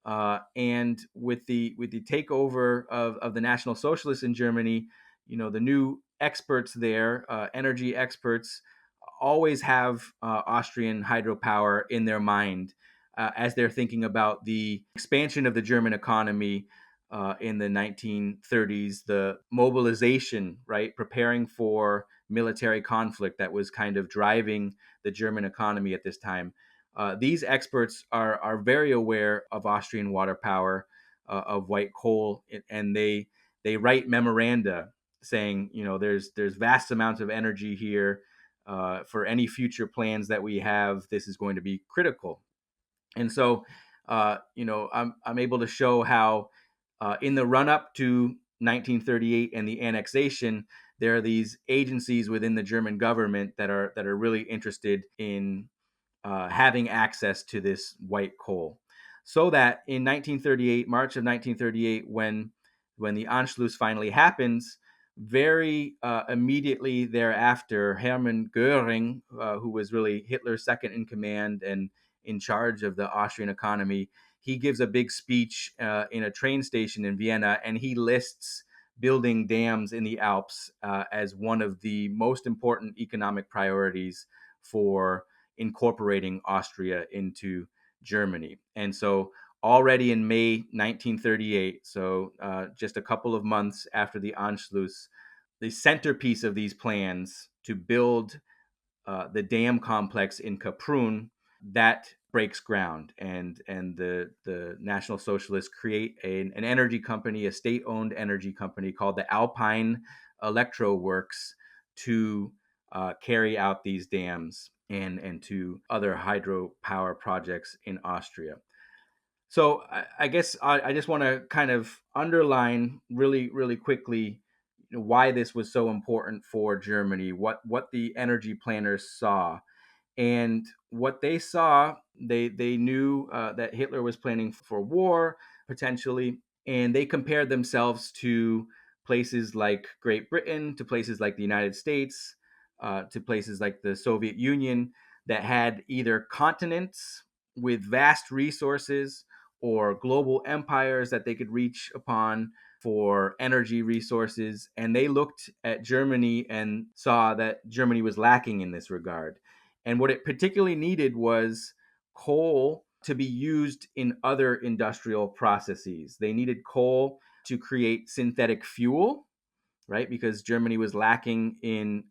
And with the takeover of the National Socialists in Germany, the new experts there, energy experts, always have Austrian hydropower in their mind as they're thinking about the expansion of the German economy in the 1930s, the mobilization, right, preparing for military conflict that was kind of driving the German economy at this time. These experts are very aware of Austrian water power, of white coal, and they write memoranda saying, there's vast amounts of energy here. For any future plans that we have, this is going to be critical. And so, I'm able to show how in the run up to 1938 and the annexation, there are these agencies within the German government that are really interested in having access to this white coal. So that in 1938, March of 1938, when the Anschluss finally happens, very immediately thereafter, Hermann Goering, who was really Hitler's second in command and in charge of the Austrian economy, he gives a big speech in a train station in Vienna, and he lists building dams in the Alps as one of the most important economic priorities for incorporating Austria into Germany. And so already in May 1938, so just a couple of months after the Anschluss, the centerpiece of these plans to build the dam complex in Kaprun, that breaks ground, and the National Socialists create an energy company, a state-owned energy company called the Alpine Electro Works, to carry out these dams and to other hydropower projects in Austria. So I guess I just want to kind of underline really, really quickly why this was so important for Germany, what the energy planners saw. And what they saw, they knew that Hitler was planning for war, potentially, and they compared themselves to places like Great Britain, to places like the United States, to places like the Soviet Union that had either continents with vast resources or global empires that they could reach upon for energy resources. And they looked at Germany and saw that Germany was lacking in this regard. And what it particularly needed was coal to be used in other industrial processes. They needed coal to create synthetic fuel, right? Because Germany was lacking in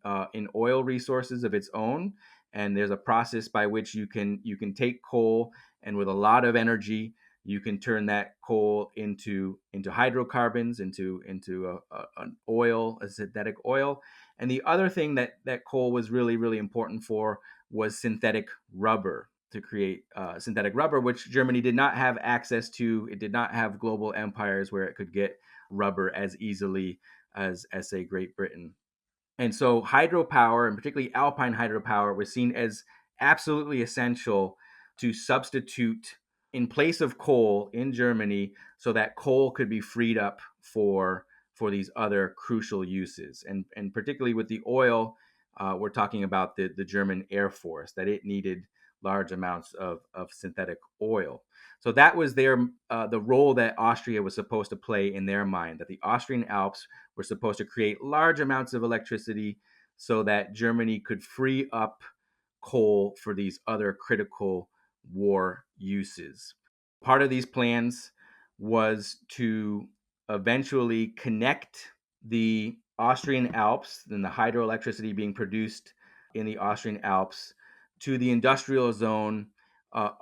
oil resources of its own, and there's a process by which you can take coal and with a lot of energy you can turn that coal into hydrocarbons, into an oil, a synthetic oil. And the other thing that coal was really really important for was synthetic rubber, to create synthetic rubber, which Germany did not have access to. It did not have global empires where it could get rubber as easily as say Great Britain. And so hydropower, and particularly alpine hydropower, was seen as absolutely essential to substitute in place of coal in Germany, so that coal could be freed up for these other crucial uses. And particularly with the oil, we're talking about the German Air Force, that it needed large amounts of synthetic oil. So that was the role that Austria was supposed to play in their mind, that the Austrian Alps were supposed to create large amounts of electricity so that Germany could free up coal for these other critical war uses. Part of these plans was to eventually connect the Austrian Alps and the hydroelectricity being produced in the Austrian Alps to the industrial zone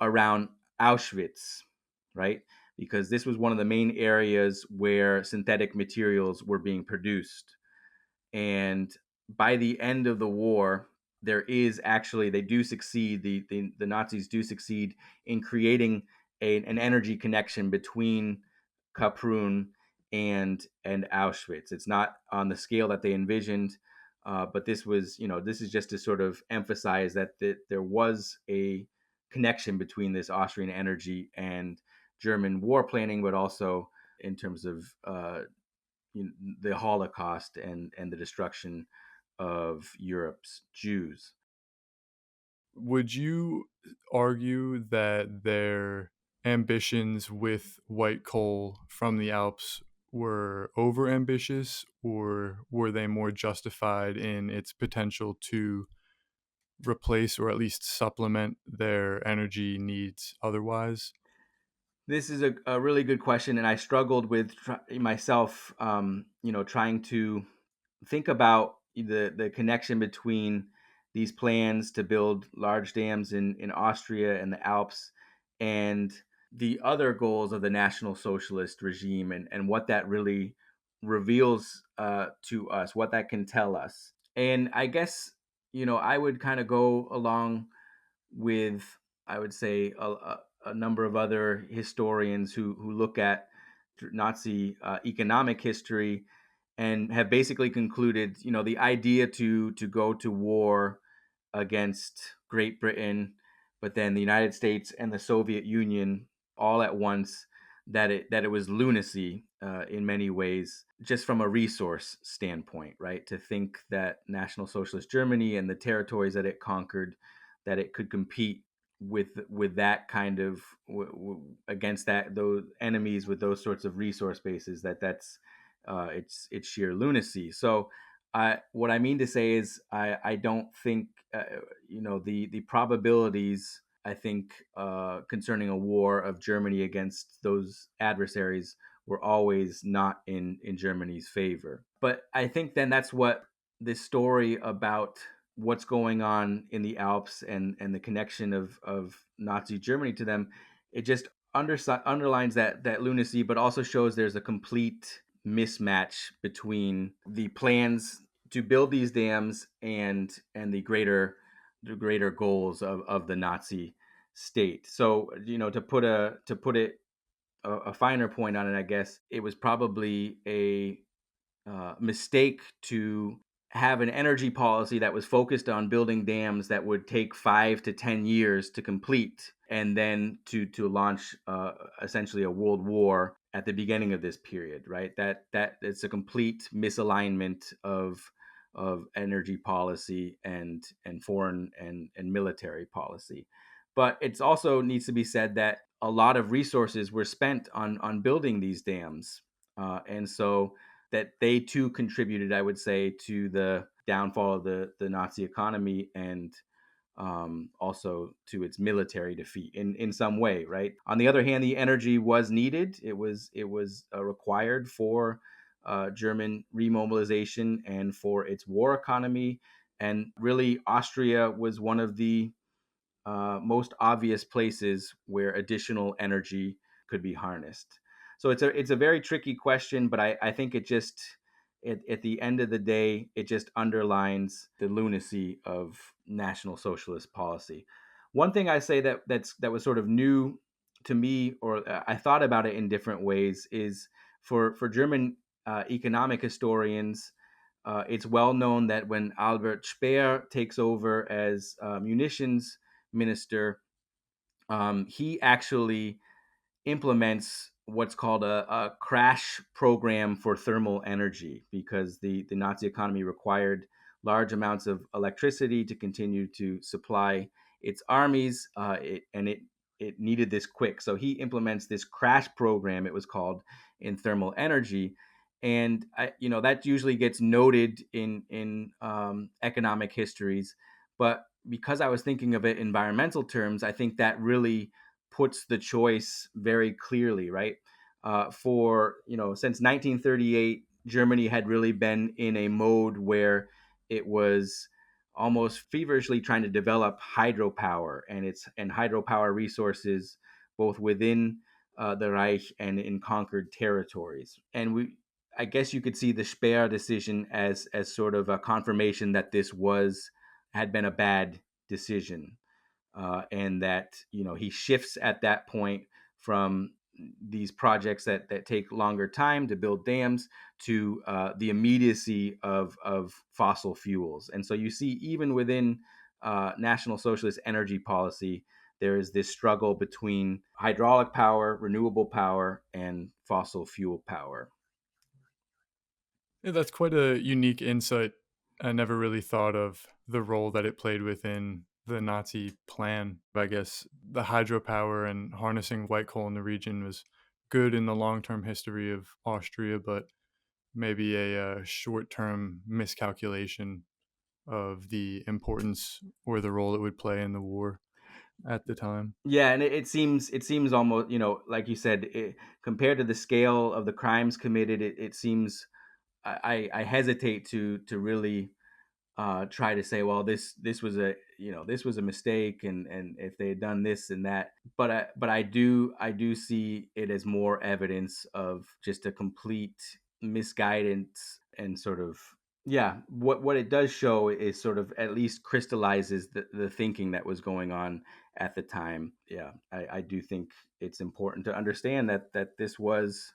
around Auschwitz, right? Because this was one of the main areas where synthetic materials were being produced. And by the end of the war, they do succeed, the Nazis do succeed in creating an energy connection between Kaprun and Auschwitz. It's not on the scale that they envisioned, but this is just to sort of emphasize that there was a connection between this Austrian energy and German war planning, but also in terms of the Holocaust and the destruction of Europe's Jews. Would you argue that their ambitions with white coal from the Alps were over ambitious, or were they more justified in its potential to replace or at least supplement their energy needs otherwise? This is a really good question, and I struggled with myself, trying to think about the connection between these plans to build large dams in Austria and the Alps and the other goals of the National Socialist regime, and what that really reveals to us, what that can tell us. And I guess, I would kind of go along with, I would say, a number of other historians who look at Nazi economic history and have basically concluded, the idea to go to war against Great Britain, but then the United States and the Soviet Union all at once, that it was lunacy in many ways, just from a resource standpoint, right? To think that National Socialist Germany and the territories that it conquered, that it could compete with that kind of against those enemies with those sorts of resource bases, that's it's sheer lunacy. So what I mean to say is I don't think the probabilities, I think, concerning a war of Germany against those adversaries were always not in Germany's favor. But I think then that's what this story about what's going on in the Alps and the connection of Nazi Germany to them, it just underlines that lunacy, but also shows there's a complete mismatch between the plans to build these dams and the greater goals of the Nazi state. So to put it a finer point on it, I guess it was probably a mistake to have an energy policy that was focused on building dams that would take 5 to 10 years to complete, and then to launch essentially a world war at the beginning of this period. Right, that it's a complete misalignment of energy policy and foreign and military policy. But it also needs to be said that a lot of resources were spent on building these dams, and so that they too contributed, I would say, to the downfall of the Nazi economy, and also to its military defeat in some way, right? On the other hand, the energy was needed. It was required for German remobilization and for its war economy. And really, Austria was one of the most obvious places where additional energy could be harnessed. So it's a very tricky question, but I think at the end of the day, it just underlines the lunacy of National Socialist policy. One thing I say that was sort of new to me, or I thought about it in different ways, is for German economic historians. It's well known that when Albert Speer takes over as munitions minister, he actually implements what's called a crash program for thermal energy, because the Nazi economy required large amounts of electricity to continue to supply its armies, it needed this quick. So he implements this crash program, it was called, in thermal energy. And that usually gets noted in economic histories, but because I was thinking of it in environmental terms, I think that really puts the choice very clearly, right? For since 1938, Germany had really been in a mode where it was almost feverishly trying to develop hydropower and hydropower resources both within the Reich and in conquered territories. And I guess you could see the Speer decision as sort of a confirmation that this had been a bad decision, and that he shifts at that point from these projects that take longer time to build dams to the immediacy of fossil fuels. And so you see, even within National Socialist energy policy, there is this struggle between hydraulic power, renewable power, and fossil fuel power. Yeah, that's quite a unique insight. I never really thought of the role that it played within the Nazi plan. I guess the hydropower and harnessing white coal in the region was good in the long term history of Austria, but maybe a short term miscalculation of the importance or the role it would play in the war at the time. Yeah, and it seems almost, like you said, compared to the scale of the crimes committed, it seems, I hesitate to really try to say, well, this was a mistake, and if they had done this and that. But I do see it as more evidence of just a complete misguidance, and sort of, yeah, what it does show is sort of at least crystallizes the thinking that was going on at the time. Yeah, I do think it's important to understand that this was,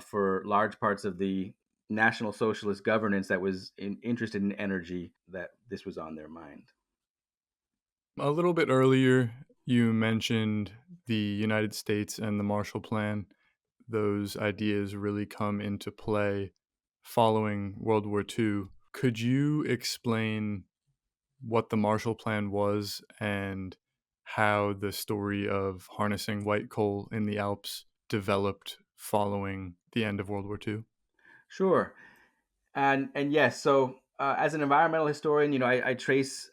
for large parts of the National Socialist governance that was interested in energy, that this was on their mind. A little bit earlier, you mentioned the United States and the Marshall Plan. Those ideas really come into play following World War II. Could you explain what the Marshall Plan was and how the story of harnessing white coal in the Alps developed following the end of World War II? Sure. And yes, so as an environmental historian, I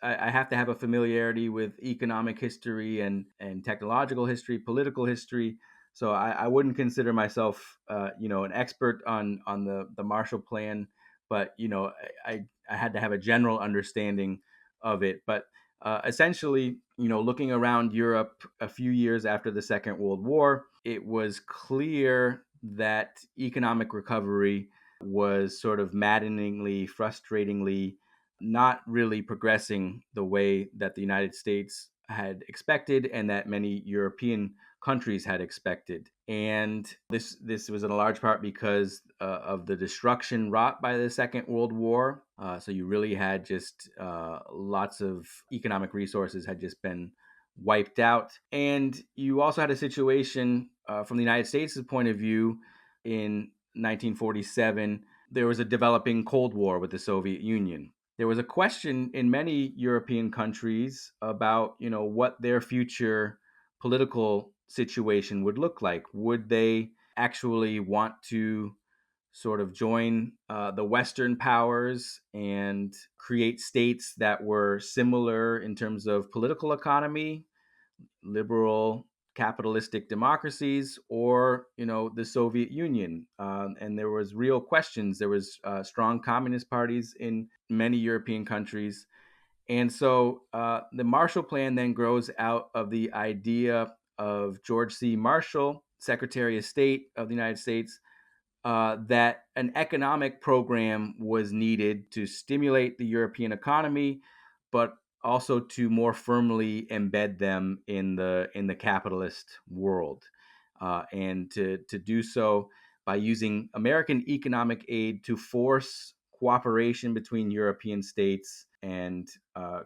have to have a familiarity with economic history and technological history, political history. So I wouldn't consider myself, an expert on the Marshall Plan, but I had to have a general understanding of it. But essentially, looking around Europe a few years after the Second World War, it was clear that economic recovery was sort of maddeningly, frustratingly not really progressing the way that the United States had expected and that many European countries had expected. And this was in a large part because of the destruction wrought by the Second World War. So you really had just lots of economic resources had just been wiped out. And you also had a situation from the United States' point of view in 1947. There was a developing Cold War with the Soviet Union. There was a question in many European countries about, what their future political situation would look like. Would they actually want to sort of join the Western powers and create states that were similar in terms of political economy, liberal capitalistic democracies, or the Soviet Union? And there was real questions. There was strong communist parties in many European countries. And so the Marshall Plan then grows out of the idea of George C. Marshall, Secretary of State of the United States, that an economic program was needed to stimulate the European economy, but also to more firmly embed them in the capitalist world, and to do so by using American economic aid to force cooperation between European states and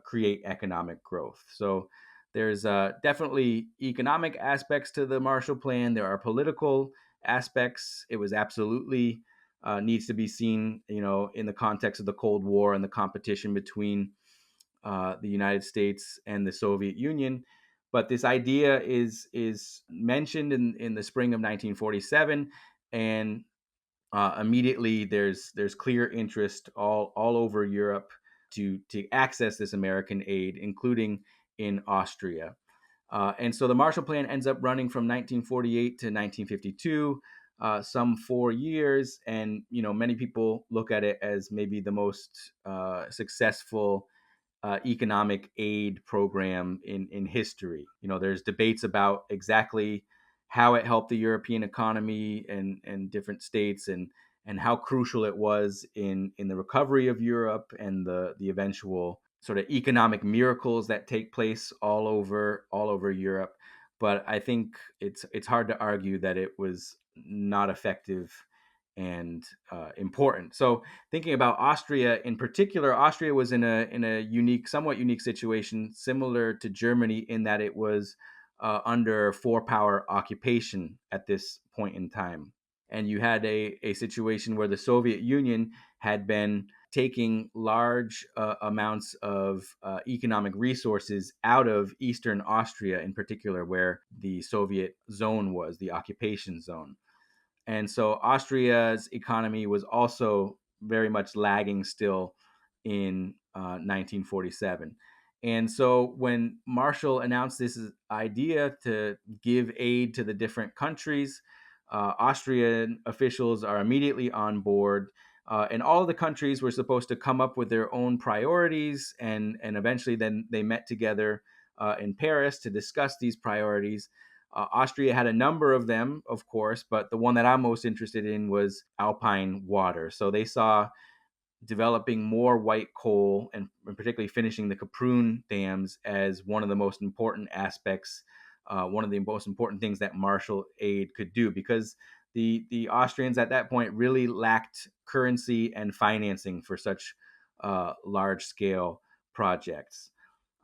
create economic growth. So there's definitely economic aspects to the Marshall Plan. There are political aspects. It was absolutely needs to be seen, in the context of the Cold War and the competition between the United States and the Soviet Union. But this idea is mentioned in the spring of 1947, and immediately there's clear interest all over Europe to access this American aid, including in Austria. And so the Marshall Plan ends up running from 1948 to 1952, some 4 years. And, many people look at it as maybe the most successful economic aid program in history. There's debates about exactly how it helped the European economy and different states, and how crucial it was in the recovery of Europe and the eventual sort of economic miracles that take place all over Europe. But I think it's hard to argue that it was not effective and important. So thinking about Austria in particular, Austria was in a somewhat unique situation, similar to Germany, in that it was under four-power occupation at this point in time. And you had a situation where the Soviet Union had been taking large amounts of economic resources out of Eastern Austria, in particular, where the Soviet zone was, the occupation zone. And so Austria's economy was also very much lagging still in 1947. And so when Marshall announced this idea to give aid to the different countries, Austrian officials are immediately on board. And all of the countries were supposed to come up with their own priorities. And eventually then they met together in Paris to discuss these priorities. Austria had a number of them, of course, but the one that I'm most interested in was alpine water. So they saw developing more white coal, and particularly finishing the Kaprun dams, as one of the most important aspects, one of the most important things that Marshall aid could do, because the Austrians at that point really lacked currency and financing for such large scale projects.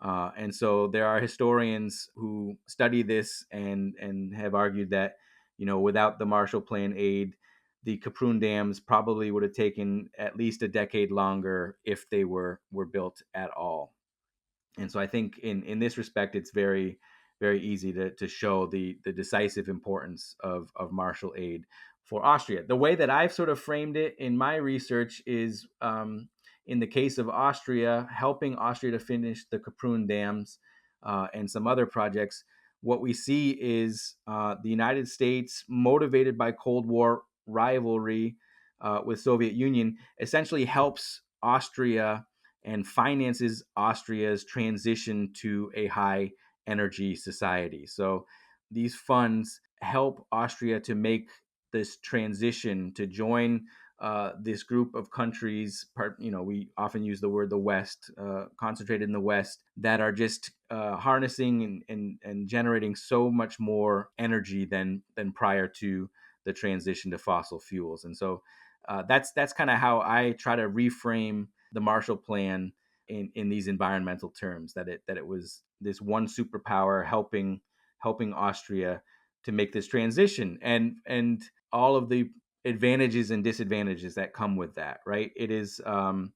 And so there are historians who study this and have argued that, without the Marshall Plan aid, the Kaprun dams probably would have taken at least a decade longer if they were built at all. And so I think in this respect, it's very, very easy to show the decisive importance of Marshall aid for Austria. The way that I've sort of framed it in my research is, in the case of Austria, helping Austria to finish the Kaprun dams and some other projects. What we see is the United States, motivated by Cold War rivalry with Soviet Union, essentially helps Austria and finances Austria's transition to a high energy society. So these funds help Austria to make this transition to join this group of countries, we often use the word the West, concentrated in the West, that are just harnessing and generating so much more energy than prior to the transition to fossil fuels. And so that's kind of how I try to reframe the Marshall Plan in these environmental terms, that it was this one superpower helping Austria to make this transition, and all of the advantages and disadvantages that come with that, right? It is the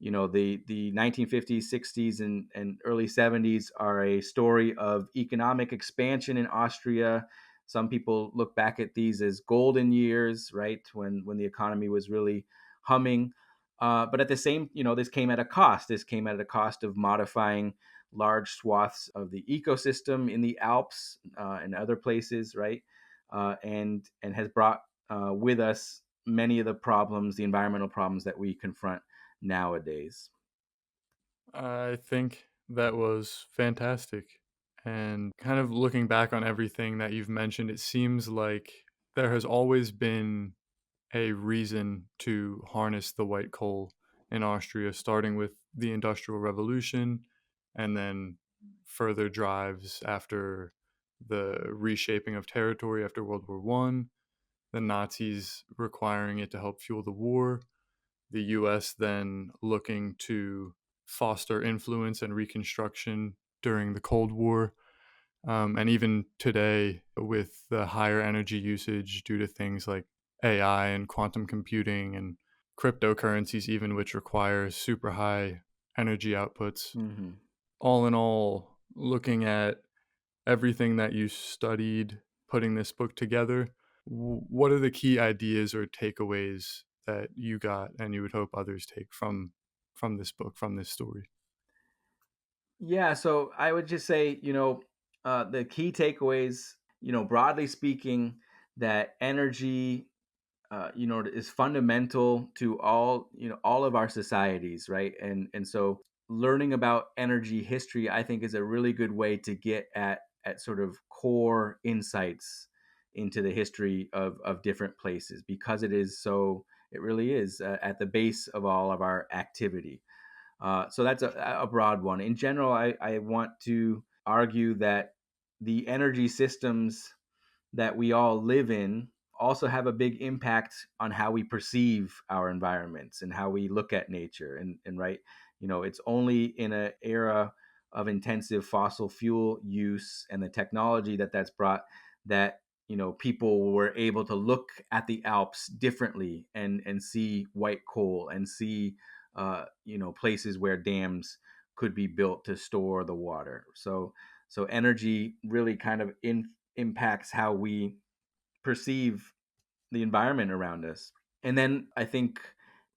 1950s, 60s, and early 70s are a story of economic expansion in Austria. Some people look back at these as golden years, right, when the economy was really humming. But at the same, this came at a cost. This came at a cost of modifying large swaths of the ecosystem in the Alps and other places, right? And has brought with us many of the problems, the environmental problems that we confront nowadays. I think that was fantastic. And kind of looking back on everything that you've mentioned, it seems like there has always been a reason to harness the white coal in Austria, starting with the Industrial Revolution and then further drives after the reshaping of territory after World War One, the Nazis requiring it to help fuel the war, the US then looking to foster influence and reconstruction during the Cold War. And even today, with the higher energy usage due to things like AI and quantum computing and cryptocurrencies, even which require super high energy outputs. Mm-hmm. All in all, looking at everything that you studied, putting this book together, what are the key ideas or takeaways that you got and you would hope others take from this book, from this story? Yeah, so I would just say, the key takeaways, broadly speaking, that energy, is fundamental to all of our societies, right? And so learning about energy history, I think, is a really good way to get at sort of core insights into the history of different places, because it really is at the base of all of our activity. So that's a broad one. In general, I want to argue that the energy systems that we all live in also have a big impact on how we perceive our environments and how we look at nature. And right, it's only in an era of intensive fossil fuel use and the technology that's brought that people were able to look at the Alps differently and see white coal and see places where dams could be built to store the water. So energy really kind of impacts how we perceive the environment around us. And then I think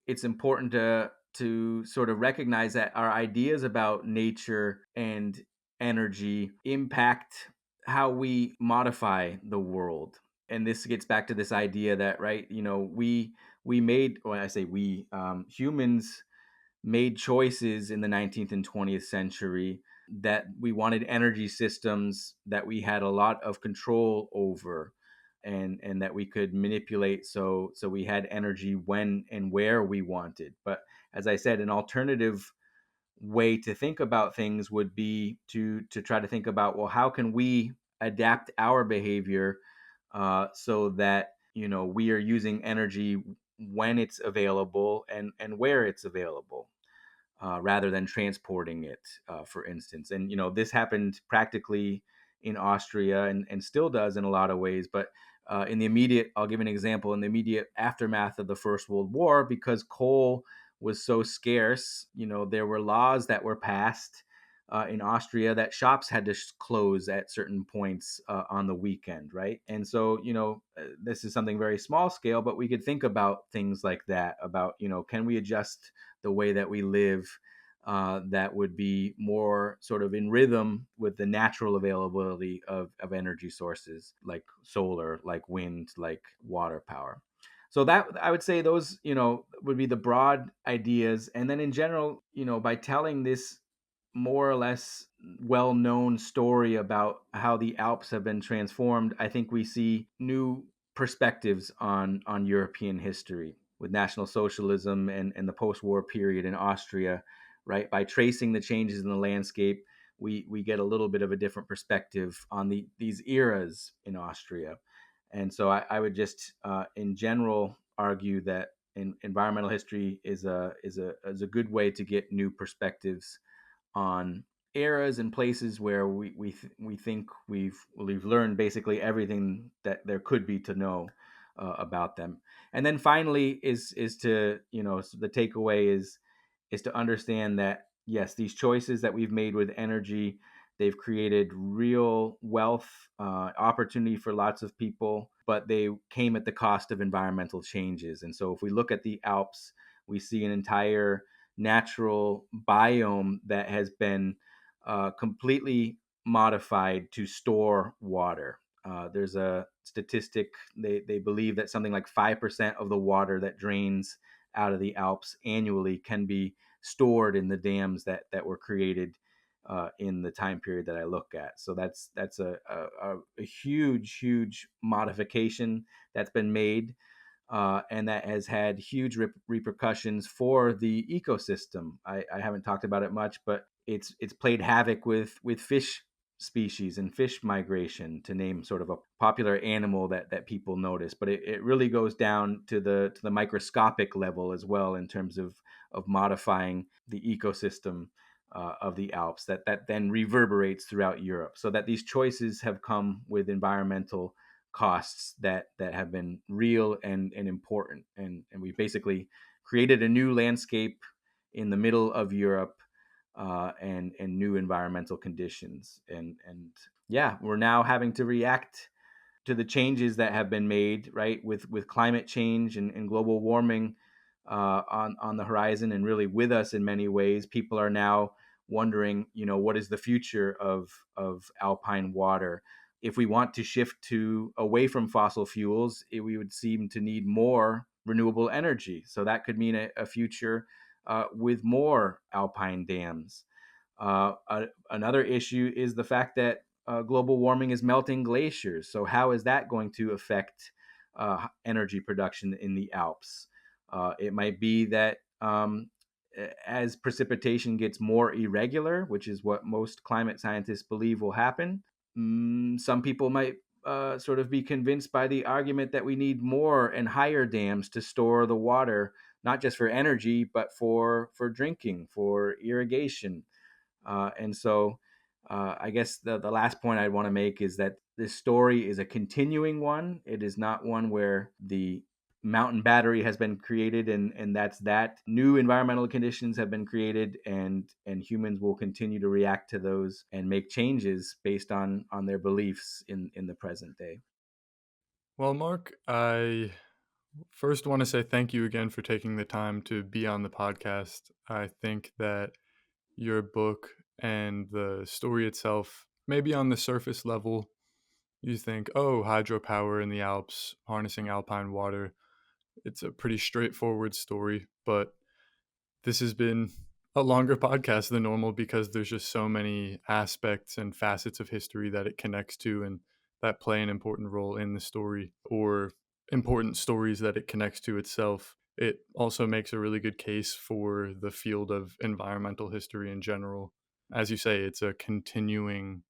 it's important to sort of recognize that our ideas about nature and energy impact how we modify the world. And this gets back to this idea that, right, we made, when I say we, humans made choices in the 19th and 20th century that we wanted energy systems that we had a lot of control over, and that we could manipulate, so we had energy when and where we wanted. But as I said, an alternative way to think about things would be to try to think about, well, how can we adapt our behavior so that we are using energy when it's available and where it's available, rather than transporting it, for instance. And this happened practically in Austria, and still does in a lot of ways. But I'll give an example. In the immediate aftermath of the First World War, because coal was so scarce, there were laws that were passed in Austria that shops had to close at certain points on the weekend, right? And so, this is something very small scale, but we could think about things like that, about, can we adjust the way that we live that would be more sort of in rhythm with the natural availability of energy sources like solar, like wind, like water power. So that, I would say, those would be the broad ideas. And then in general, by telling this more or less well-known story about how the Alps have been transformed, I think we see new perspectives on European history. with National Socialism and the post-war period in Austria, right? By tracing the changes in the landscape, we get a little bit of a different perspective on these eras in Austria. And so I would just, in general, argue that environmental history is a good way to get new perspectives on eras and places where we think we've learned basically everything that there could be to know about them. And then finally is to, so the takeaway is to understand that yes, these choices that we've made with energy, they've created real wealth, opportunity for lots of people, but they came at the cost of environmental changes. And so if we look at the Alps, we see an entire natural biome that has been completely modified to store water. There's a statistic, they believe that something like 5% of the water that drains out of the Alps annually can be stored in the dams that were created in the time period that I look at. So that's a huge modification that's been made, and that has had huge repercussions for the ecosystem. I haven't talked about it much, but it's played havoc with fish species and fish migration, to name sort of a popular animal that people notice. But it really goes down to the microscopic level as well, in terms of modifying the ecosystem of the Alps that then reverberates throughout Europe. So that these choices have come with environmental costs that have been real and important, and we basically created a new landscape in the middle of Europe, and new environmental conditions, and yeah, we're now having to react to the changes that have been made, right, with climate change and global warming on the horizon, and really with us in many ways. People are now wondering, what is the future of alpine water? If we want to shift away from fossil fuels, we would seem to need more renewable energy. So that could mean a future with more alpine dams. Another issue is the fact that global warming is melting glaciers. So how is that going to affect energy production in the Alps? It might be that as precipitation gets more irregular, which is what most climate scientists believe will happen, some people might sort of be convinced by the argument that we need more and higher dams to store the water, not just for energy, but for drinking, for irrigation. And so I guess the last point I'd want to make is that this story is a continuing one. It is not one where the mountain battery has been created and that's that. New environmental conditions have been created, and humans will continue to react to those and make changes based on their beliefs in the present day. Well, Mark, I first want to say thank you again for taking the time to be on the podcast. I think that your book and the story itself, maybe on the surface level, you think, oh, hydropower in the Alps, harnessing alpine water. It's a pretty straightforward story, but this has been a longer podcast than normal because there's just so many aspects and facets of history that it connects to and that play an important role in the story, or important stories that it connects to itself. It also makes a really good case for the field of environmental history in general. As you say, it's a continuing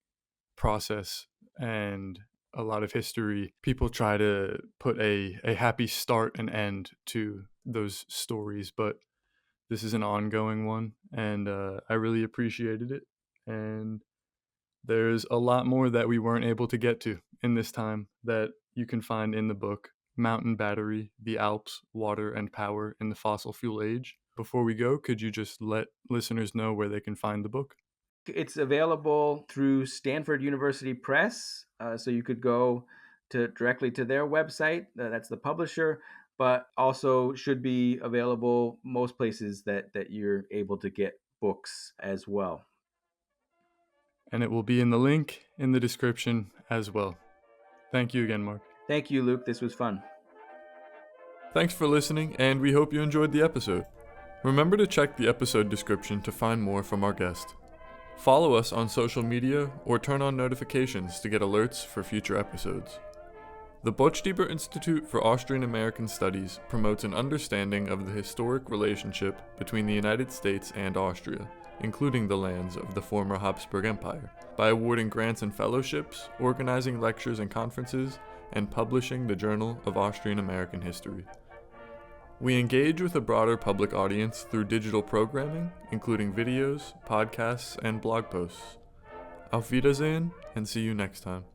process, and a lot of history, people try to put a happy start and end to those stories, but this is an ongoing one, and I really appreciated it. And there's a lot more that we weren't able to get to in this time that you can find in the book, Mountain Battery, The Alps, Water and Power in the Fossil Fuel Age. Before we go, could you just let listeners know where they can find the book? It's available through Stanford University Press, so you could go directly to their website. That's the publisher, but also should be available most places that you're able to get books as well. And it will be in the link in the description as well. Thank you again, Mark. Thank you, Luke. This was fun. Thanks for listening, and we hope you enjoyed the episode. Remember to check the episode description to find more from our guest. Follow us on social media or turn on notifications to get alerts for future episodes. The Botstiber Institute for Austrian-American Studies promotes an understanding of the historic relationship between the United States and Austria, including the lands of the former Habsburg Empire, by awarding grants and fellowships, organizing lectures and conferences, and publishing the Journal of Austrian-American History. We engage with a broader public audience through digital programming, including videos, podcasts, and blog posts. Auf Wiedersehen, and see you next time.